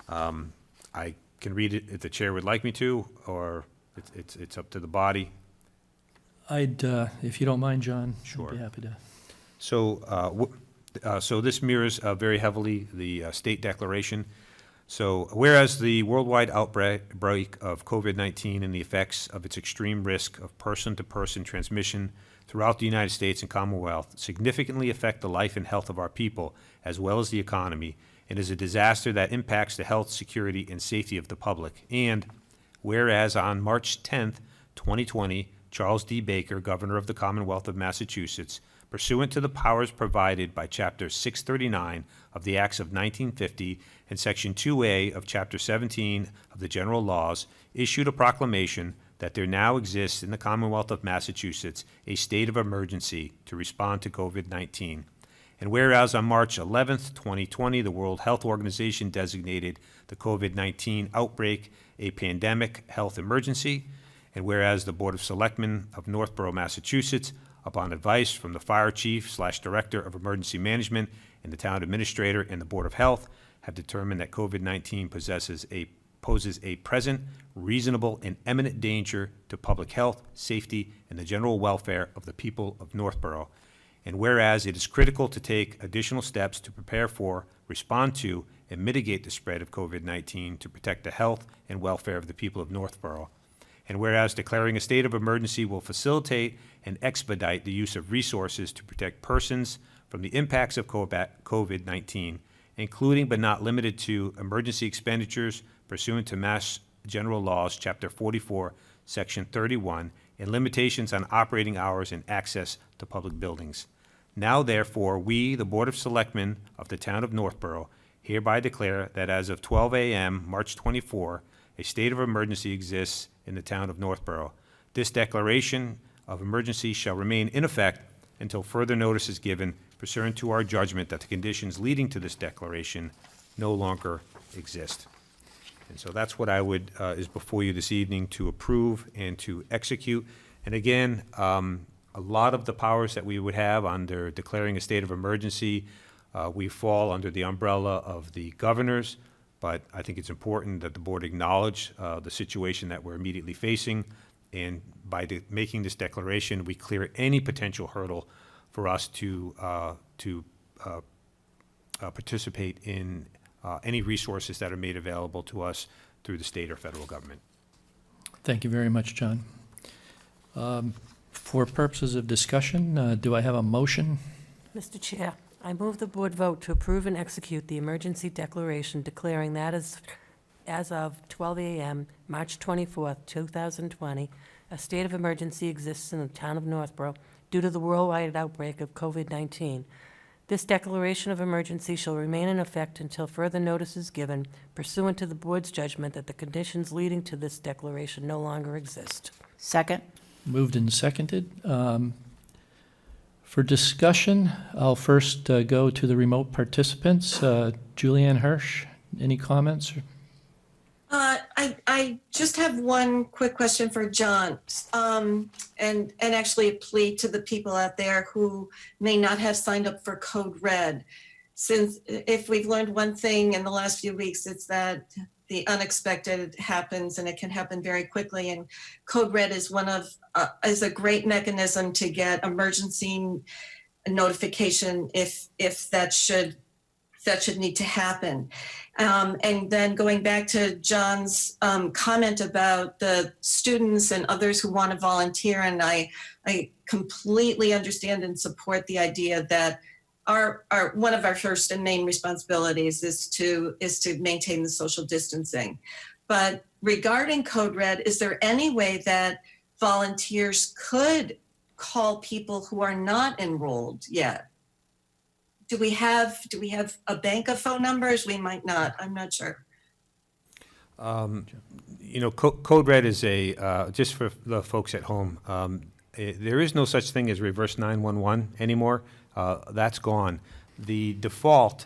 I can read it if the chair would like me to, or it's up to the body. If you don't mind, John, Sure. I'd be happy to. So this mirrors very heavily the state declaration. So whereas the worldwide outbreak of COVID-19 and the effects of its extreme risk of person-to-person transmission throughout the United States and Commonwealth significantly affect the life and health of our people, as well as the economy, and is a disaster that impacts the health, security, and safety of the public. And whereas on March 10th, 2020, Charles D. Baker, Governor of the Commonwealth of Massachusetts, pursuant to the powers provided by Chapter 639 of the Acts of 1950 and Section 2A of Chapter 17 of the General Laws, issued a proclamation that there now exists in the Commonwealth of Massachusetts a state of emergency to respond to COVID-19. And whereas on March 11th, 2020, the World Health Organization designated the COVID-19 outbreak a pandemic health emergency, and whereas the Board of Selectmen of Northborough, Massachusetts, upon advice from the Fire Chief/Director of Emergency Management and the Town Administrator and the Board of Health, have determined that COVID-19 poses a present, reasonable, and imminent danger to public health, safety, and the general welfare of the people of Northborough. And whereas it is critical to take additional steps to prepare for, respond to, and mitigate the spread of COVID-19 to protect the health and welfare of the people of Northborough. And whereas declaring a state of emergency will facilitate and expedite the use of resources to protect persons from the impacts of COVID-19, including but not limited to emergency expenditures pursuant to Mass General Laws, Chapter 44, Section 31, and limitations on operating hours and access to public buildings. Now, therefore, we, the Board of Selectmen of the Town of Northborough, hereby declare that as of 12 a.m., March 24, a state of emergency exists in the Town of Northborough. This declaration of emergency shall remain in effect until further notice is given pursuant to our judgment that the conditions leading to this declaration no longer exist. And so that's what I would, is before you this evening to approve and to execute. And again, a lot of the powers that we would have under declaring a state of emergency, we fall under the umbrella of the governors, but I think it's important that the board acknowledge the situation that we're immediately facing, and by making this declaration, we clear any potential hurdle for us to participate in any resources that are made available to us through the state or federal government. Thank you very much, John. For purposes of discussion, do I have a motion? Mr. Chair, I move the board vote to approve and execute the emergency declaration declaring that as of 12 a.m., March 24th, 2020, a state of emergency exists in the town of Northborough due to the worldwide outbreak of COVID-19. This declaration of emergency shall remain in effect until further notice is given pursuant to the board's judgment that the conditions leading to this declaration no longer exist. Second. Moved and seconded. For discussion, I'll first go to the remote participants. Julianne Hirsch, any comments? I just have one quick question for John, and actually a plea to the people out there who may not have signed up for Code Red. Since if we've learned one thing in the last few weeks, it's that the unexpected happens and it can happen very quickly. And Code Red is is a great mechanism to get emergency a notification if that should need to happen. And then going back to John's comment about the students and others who want to volunteer, and I completely understand and support the idea that our one of our first and main responsibilities is to maintain the social distancing. But regarding Code Red, is there any way that volunteers could call people who are not enrolled yet? Do we have a bank of phone numbers? We might not. I'm not sure. Code Red is just for the folks at home, there is no such thing as reverse 911 anymore. That's gone. The default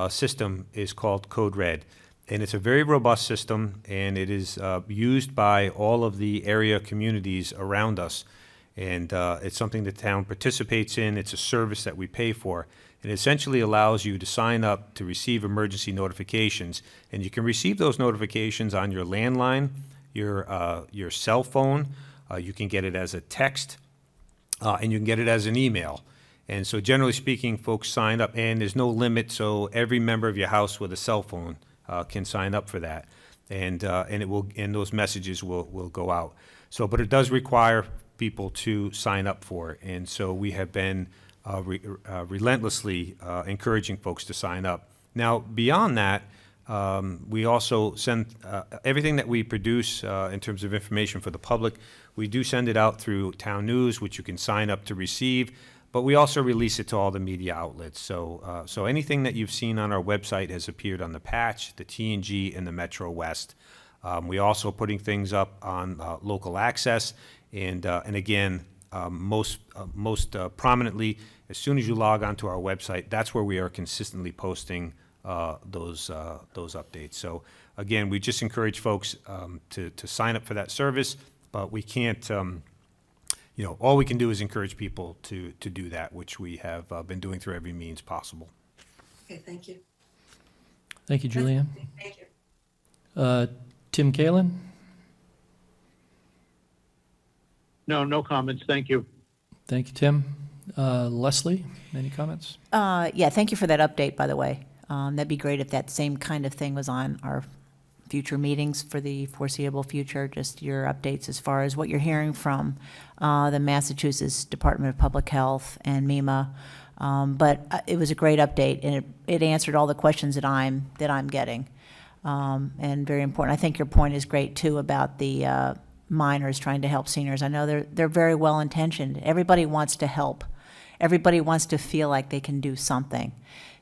system is called Code Red, and it's a very robust system, and it is used by all of the area communities around us. And it's something the town participates in. It's a service that we pay for. It essentially allows you to sign up to receive emergency notifications, and you can receive those notifications on your landline, your cell phone. You can get it as a text, and you can get it as an email. And so generally speaking, folks sign up, and there's no limit, so every member of your house with a cell phone can sign up for that, and those messages will go out. So, but it does require people to sign up for it, and so we have been relentlessly encouraging folks to sign up. Now, beyond that, we also send everything that we produce in terms of information for the public. We do send it out through Town News, which you can sign up to receive, but we also release it to all the media outlets. So anything that you've seen on our website has appeared on the Patch, the TNG, and the Metro West. We also putting things up on local access, and again, most prominently, as soon as you log onto our website, that's where we are consistently posting those updates. So again, we just encourage folks to sign up for that service, but we can't, all we can do is encourage people to do that, which we have been doing through every means possible. Okay, thank you. Thank you, Julianne. Thank you. Tim Kalin? No comments. Thank you. Thank you, Tim. Leslie, any comments? Yeah, thank you for that update, by the way. That'd be great if that same kind of thing was on our future meetings for the foreseeable future, just your updates as far as what you're hearing from the Massachusetts Department of Public Health and MEMA. But it was a great update, and it answered all the questions that I'm getting, and very important. I think your point is great, too, about the minors trying to help seniors. I know they're very well-intentioned. Everybody wants to help. Everybody wants to feel like they can do something.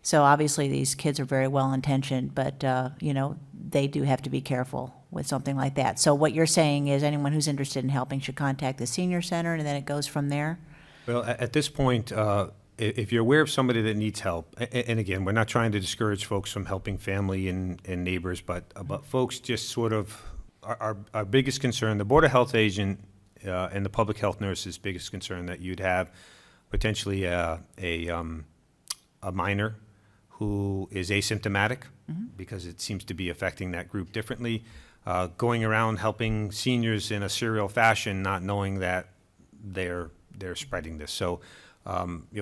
So obviously these kids are very well-intentioned, but they do have to be careful with something like that. So what you're saying is anyone who's interested in helping should contact the senior center, and then it goes from there? Well, at this point, if you're aware of somebody that needs help, and again, we're not trying to discourage folks from helping family and neighbors, but folks just sort of, our biggest concern, the Board of Health agent and the public health nurse's biggest concern, that you'd have potentially a minor who is asymptomatic, because it seems to be affecting that group differently, going around helping seniors in a serial fashion, not knowing that they're spreading this. So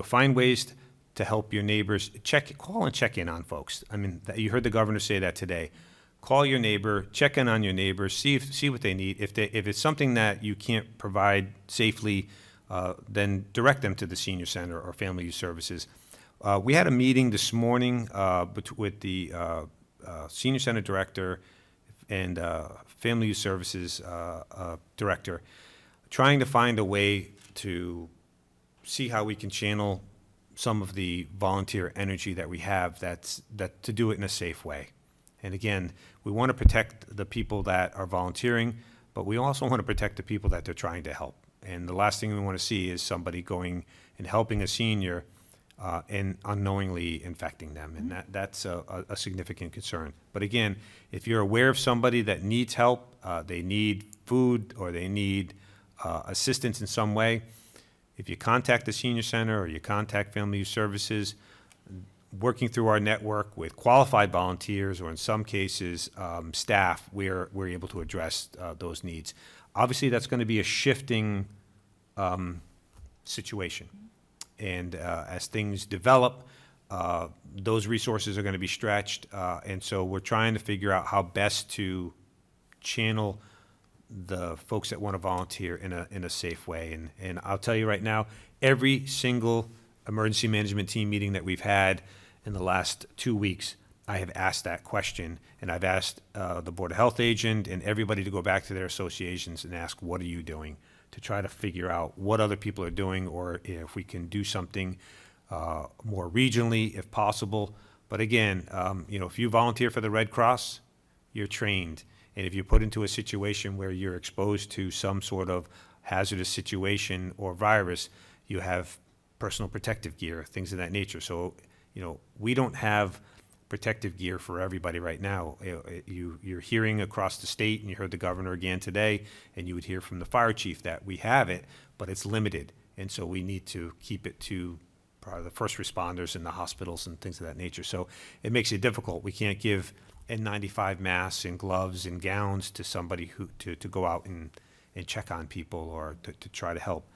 find ways to help your neighbors. Call and check in on folks. I mean, you heard the governor say that today. Call your neighbor, check in on your neighbor, see what they need. If it's something that you can't provide safely, then direct them to the senior center or family youth services. We had a meeting this morning with the senior center director and family youth services director, trying to find a way to see how we can channel some of the volunteer energy that we have to do it in a safe way. And again, we want to protect the people that are volunteering, but we also want to protect the people that they're trying to help. And the last thing we want to see is somebody going and helping a senior and unknowingly infecting them. And that's a significant concern. But again, if you're aware of somebody that needs help, they need food or they need assistance in some way, if you contact the senior center or you contact Family Youth Services, working through our network with qualified volunteers or in some cases staff, we're able to address those needs. Obviously, that's going to be a shifting situation. And as things develop, those resources are going to be stretched. And so we're trying to figure out how best to channel the folks that want to volunteer in a safe way. And I'll tell you right now, every single emergency management team meeting that we've had in the last 2 weeks, I have asked that question, and I've asked the Board of Health agent and everybody to go back to their associations and ask, what are you doing, to try to figure out what other people are doing, or if we can do something more regionally, if possible. But again, if you volunteer for the Red Cross, you're trained. And if you're put into a situation where you're exposed to some sort of hazardous situation or virus, you have personal protective gear, things of that nature. So, we don't have protective gear for everybody right now. You're hearing across the state, and you heard the governor again today, and you would hear from the fire chief that we have it, but it's limited. And so we need to keep it to probably the first responders and the hospitals and things of that nature. So it makes it difficult. We can't give N95 masks and gloves and gowns to somebody to go out and check on people or to try to help.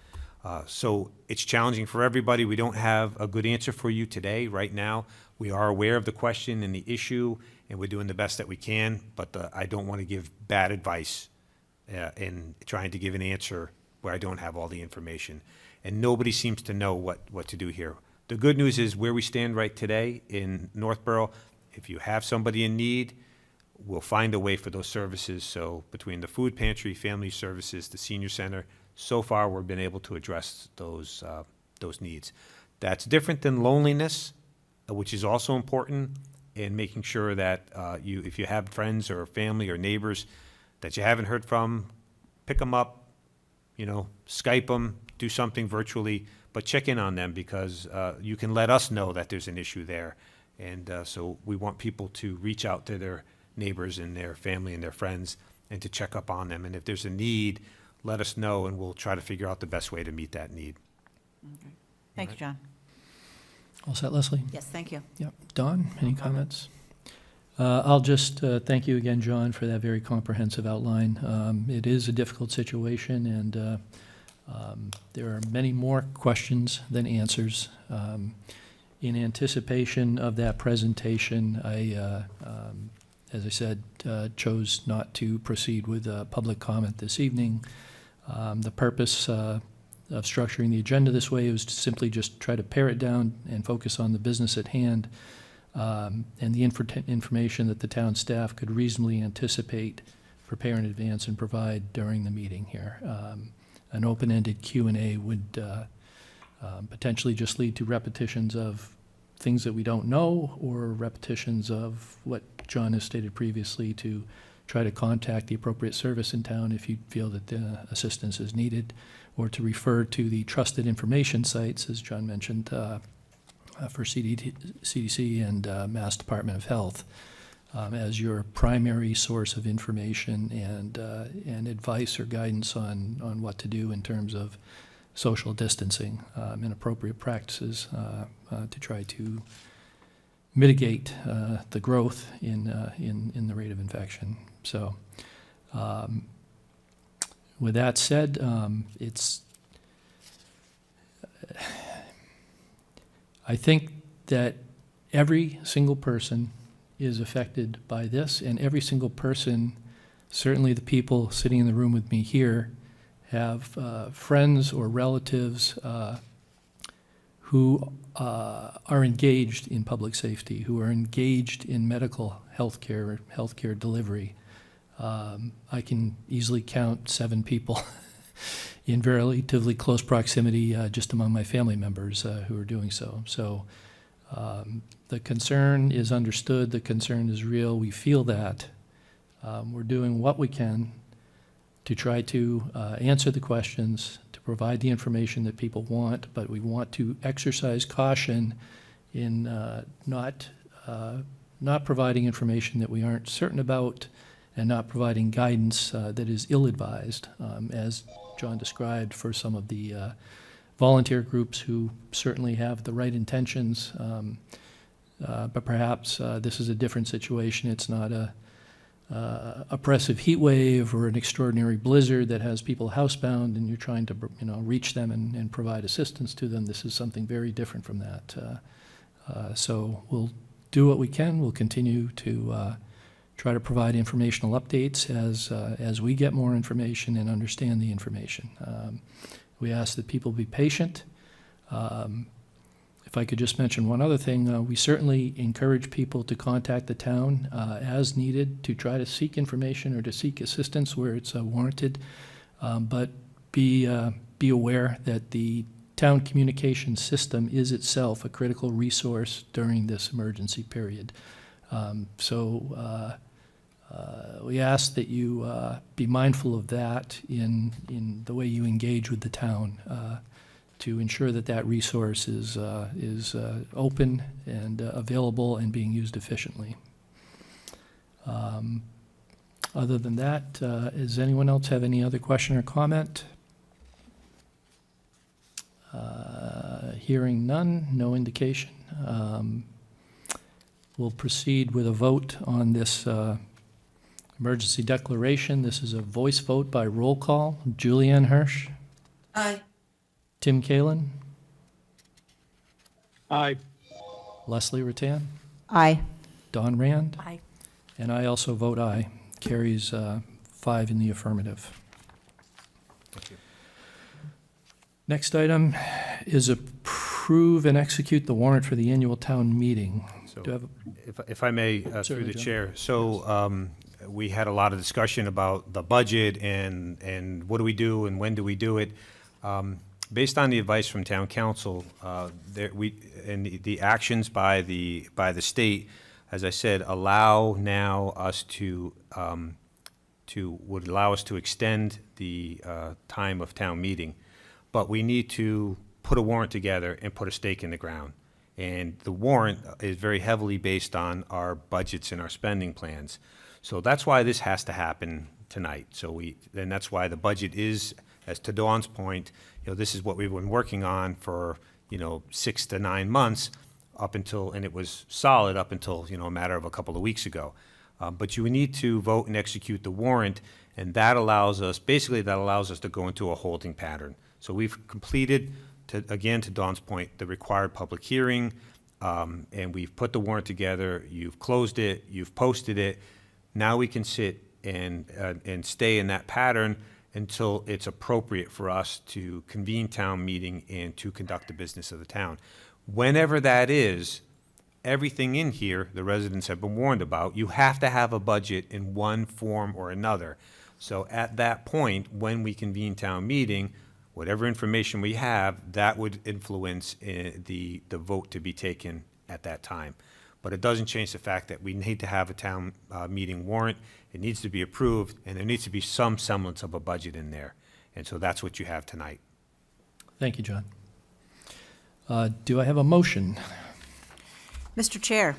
So it's challenging for everybody. We don't have a good answer for you today, right now. We are aware of the question and the issue, and we're doing the best that we can, but I don't want to give bad advice in trying to give an answer where I don't have all the information. And nobody seems to know what to do here. The good news is where we stand right today in Northborough, if you have somebody in need, we'll find a way for those services. So between the food pantry, family services, the senior center, so far we've been able to address those needs. That's different than loneliness, which is also important, in making sure that if you have friends or family or neighbors that you haven't heard from, pick them up, Skype them, do something virtually, but check in on them, because you can let us know that there's an issue there. And so we want people to reach out to their neighbors and their family and their friends and to check up on them. And if there's a need, let us know, and we'll try to figure out the best way to meet that need. Okay. Thank you, John. All set, Leslie? Yes, thank you. Yep. Don, any comments? I'll just thank you again, John, for that very comprehensive outline. It is a difficult situation, and there are many more questions than answers. In anticipation of that presentation, I, as I said, chose not to proceed with public comment this evening. The purpose of structuring the agenda this way was to simply just try to pare it down and focus on the business at hand, and the information that the town staff could reasonably anticipate, prepare in advance, and provide during the meeting here. An open-ended Q&A would potentially just lead to repetitions of things that we don't know, or repetitions of what John has stated previously, to try to contact the appropriate service in town if you feel that assistance is needed, or to refer to the trusted information sites, as John mentioned, for CDC and Mass Department of Health, as your primary source of information and advice or guidance on what to do in terms of social distancing and appropriate practices to try to mitigate the growth in the rate of infection. So with that said, I think that every single person is affected by this, and every single person, certainly the people sitting in the room with me here, have friends or relatives who are engaged in public safety, who are engaged in medical healthcare delivery. I can easily count 7 people in relatively close proximity just among my family members who are doing so. So the concern is understood, the concern is real, we feel that. We're doing what we can to try to answer the questions, to provide the information that people want, but we want to exercise caution in not providing information that we aren't certain about, and not providing guidance that is ill-advised, as John described, for some of the volunteer groups who certainly have the right intentions, but perhaps this is a different situation. It's not oppressive heat wave or an extraordinary blizzard that has people housebound and you're trying to, reach them and provide assistance to them. This is something very different from that. So we'll do what we can. We'll continue to try to provide informational updates as we get more information and understand the information. We ask that people be patient. If I could just mention one other thing, we certainly encourage people to contact the town as needed to try to seek information or to seek assistance where it's warranted, but be aware that the town communication system is itself a critical resource during this emergency period. We ask that you be mindful of that in the way you engage with the town to ensure that that resource is open and available and being used efficiently. Other than that, does anyone else have any other question or comment? Hearing none, no indication. We'll proceed with a vote on this emergency declaration. This is a voice vote by roll call. Julianne Hirsch. Aye. Tim Kalin. Aye. Leslie Rattan. Aye. Don Rand. Aye. And I also vote aye. Carries 5 in the affirmative. Thank you. Next item is approve and execute the warrant for the annual town meeting. So, Do I have a- if I may, through Certainly, the John. chair. So we had a lot of discussion about the budget and what do we do and when do we do it. Based on the advice from town council, the actions by the state, as I said, would allow us to extend the time of town meeting, but we need to put a warrant together and put a stake in the ground. And the warrant is very heavily based on our budgets and our spending plans. So that's why this has to happen tonight. And that's why the budget is, as to Dawn's point, this is what we've been working on for, 6 to 9 months and it was solid up until, a matter of a couple of weeks ago. But you need to vote and execute the warrant, and that allows us to go into a holding pattern. So we've completed, to Dawn's point, the required public hearing, and we've put the warrant together, you've closed it, you've posted it. Now we can sit and stay in that pattern until it's appropriate for us to convene town meeting and to conduct the business of the town. Whenever that is, everything in here, the residents have been warned about, you have to have a budget in one form or another. So at that point, when we convene town meeting, whatever information we have, that would influence the vote to be taken at that time. But it doesn't change the fact that we need to have a town meeting warrant. It needs to be approved, and there needs to be some semblance of a budget in there. And so that's what you have tonight. Thank you, John. Do I have a motion? Mr. Chair,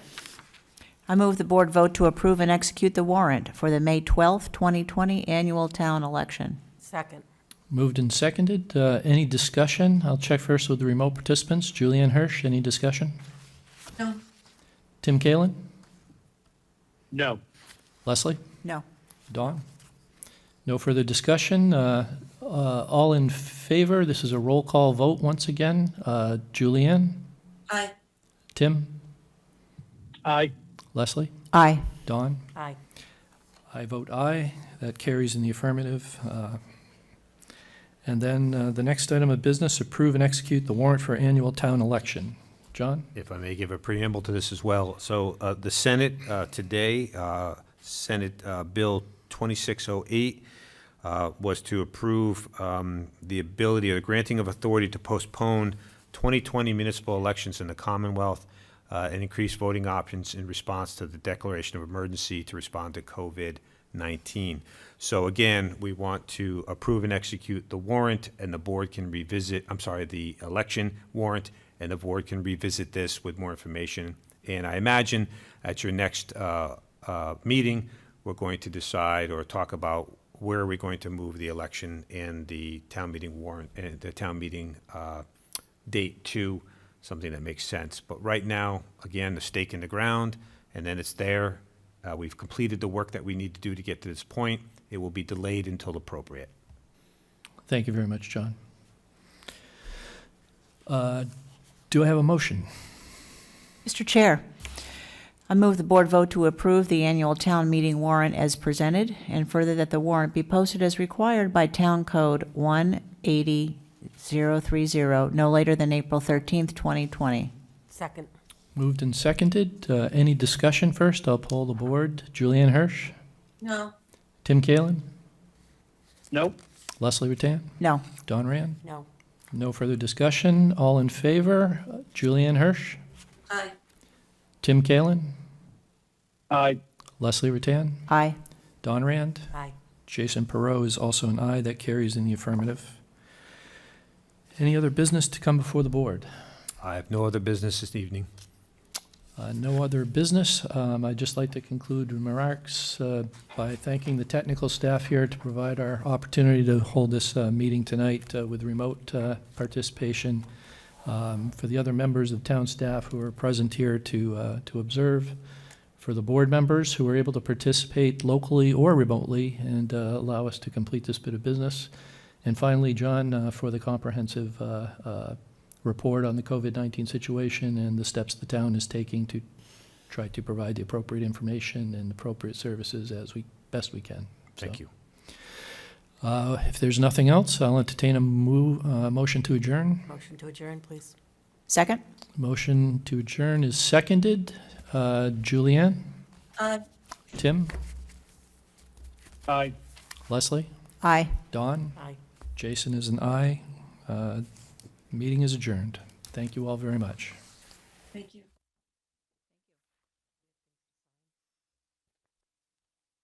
I move the board vote to approve and execute the warrant for the May 12th, 2020 annual town election. Second. Moved and seconded. Any discussion? I'll check first with the remote participants. Julianne Hirsch, any discussion? No. Tim Kalin? No. Leslie? No. Dawn? No further discussion. All in favor? This is a roll call vote once again. Julianne? Aye. Tim? Aye. Leslie? Aye. Dawn? Aye. I vote aye. That carries in the affirmative. And then the next item of business, approve and execute the warrant for annual town election. John? If I may give a preamble to this as well. So the Senate today, Senate Bill 2608, was to approve the ability or the granting of authority to postpone 2020 municipal elections in the Commonwealth and increase voting options in response to the declaration of emergency to respond to COVID-19. So again, we want to approve and execute the warrant, and the board can revisit, the election warrant, and the board can revisit this with more information. And I imagine at your next meeting, we're going to decide or talk about where are we going to move the election and the town meeting warrant and the town meeting date to something that makes sense. But right now, again, the stake in the ground, and then it's there, We've completed the work that we need to do to get to this point. It will be delayed until appropriate. Thank you very much, John. Do I have a motion? Mr. Chair, I move the board vote to approve the annual town meeting warrant as presented, and further that the warrant be posted as required by Town Code 180030 no later than April 13th, 2020. Second. Moved and seconded. Any discussion first? I'll poll the board. Julianne Hirsch? No. Tim Kalen? Nope. Leslie Rattan? No. Don Rand? No. No further discussion. All in favor? Julianne Hirsch? Aye. Tim Kalen? Aye. Leslie Rattan? Aye. Don Rand? Aye. Jason Perot is also an aye. That carries in the affirmative. Any other business to come before the board? I have no other business this evening. No other business. I'd just like to conclude remarks by thanking the technical staff here to provide our opportunity to hold this meeting tonight with remote participation. For the other members of town staff who are present here to observe, for the board members who are able to participate locally or remotely and allow us to complete this bit of business. And finally, John, for the comprehensive report on the COVID-19 situation and the steps the town is taking to try to provide the appropriate information and appropriate services as best we can. Thank you. If there's nothing else, I'll entertain a motion to adjourn. Motion to adjourn, please. Second? Motion to adjourn is seconded. Julianne? Aye. Tim? Aye. Leslie? Aye. Dawn? Aye. Jason is an aye. Meeting is adjourned. Thank you all very much. Thank you.